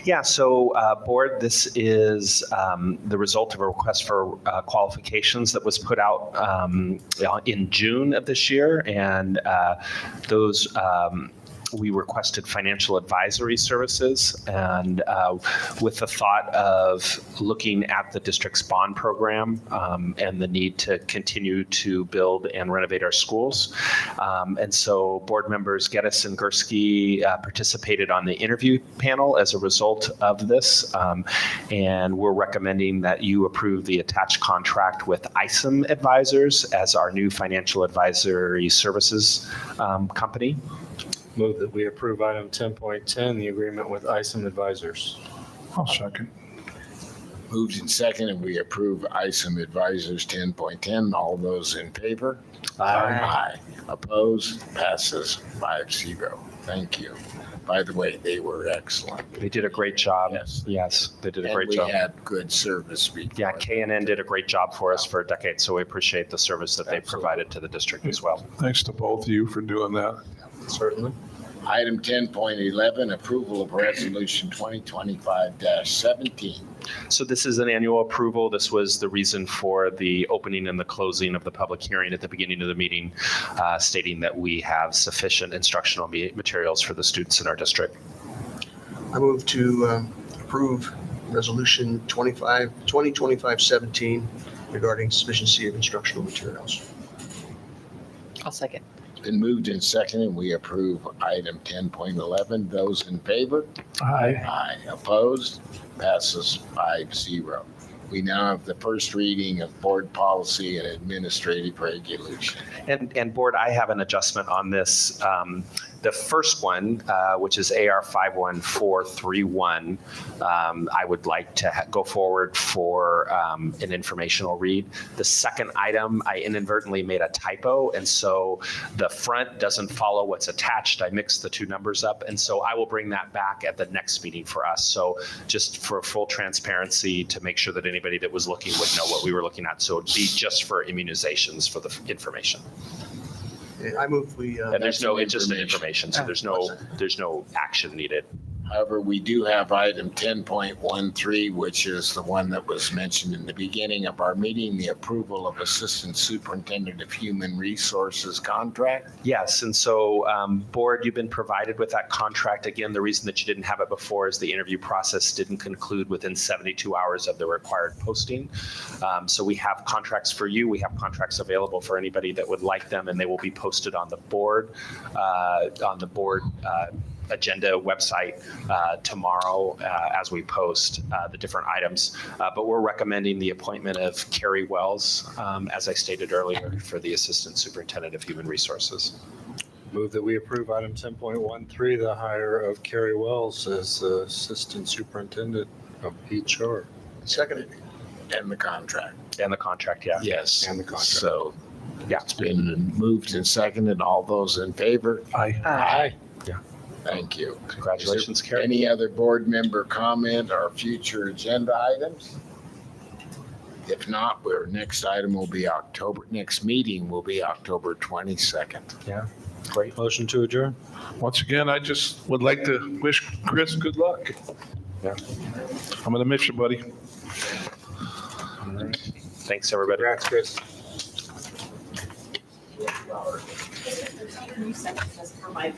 Yeah, so board, this is the result of a request for qualifications that was put out in June of this year, and those we requested financial advisory services, and with the thought of looking at the district's bond program and the need to continue to build and renovate our schools. And so board members Geddes and Gursky participated on the interview panel as a result of this, and we're recommending that you approve the attached contract with ISOM Advisors as our new financial advisory services company. Move that we approve item 10.10, the agreement with ISOM Advisors. I'll second. Moved and seconded, we approve ISOM Advisors 10.10. All those in favor? Aye. Opposed? Passes 5-0. Thank you. By the way, they were excellent. They did a great job. Yes, they did a great job. We had good service before. Yeah, K&N did a great job for us for a decade, so we appreciate the service that they provided to the district as well. Thanks to both of you for doing that. Certainly. Item 10.11, approval of resolution 2025-17. So this is an annual approval. This was the reason for the opening and the closing of the public hearing at the beginning of the meeting, stating that we have sufficient instructional materials for the students in our district. I move to approve resolution 2025-17 regarding sufficiency of instructional materials. I'll second. Been moved and seconded. We approve item 10.11. Those in favor? Aye. Aye. Opposed? Passes 5-0. We now have the first reading of board policy and administrative regulation. And board, I have an adjustment on this. The first one, which is AR 51431, I would like to go forward for an informational read. The second item, I inadvertently made a typo, and so the front doesn't follow what's attached. I mixed the two numbers up, and so I will bring that back at the next meeting for us. So just for full transparency, to make sure that anybody that was looking would know what we were looking at. So it'd be just for immunizations for the information. I move we. And there's no, it's just an information, so there's no action needed. However, we do have item 10.13, which is the one that was mentioned in the beginning of our meeting, the approval of Assistant Superintendent of Human Resources contract. Yes, and so board, you've been provided with that contract. Again, the reason that you didn't have it before is the interview process didn't conclude within 72 hours of the required posting. So we have contracts for you. We have contracts available for anybody that would like them, and they will be posted on the board agenda website tomorrow as we post the different items. But we're recommending the appointment of Carrie Wells, as I stated earlier, for the Assistant Superintendent of Human Resources. Move that we approve item 10.13, the hire of Carrie Wells as the Assistant Superintendent of HR. Seconded. And the contract. And the contract, yeah. Yes. And the contract. So, yeah, it's been moved and seconded. All those in favor? Aye. Aye. Yeah. Thank you. Congratulations, Carrie. Any other board member comment or future agenda items? If not, next meeting will be October 22nd. Yeah, great. Motion to adjourn. Once again, I just would like to wish Chris good luck. Yeah. I'm gonna miss you, buddy. All right. Thanks, everybody. Congrats, Chris. You sent this for my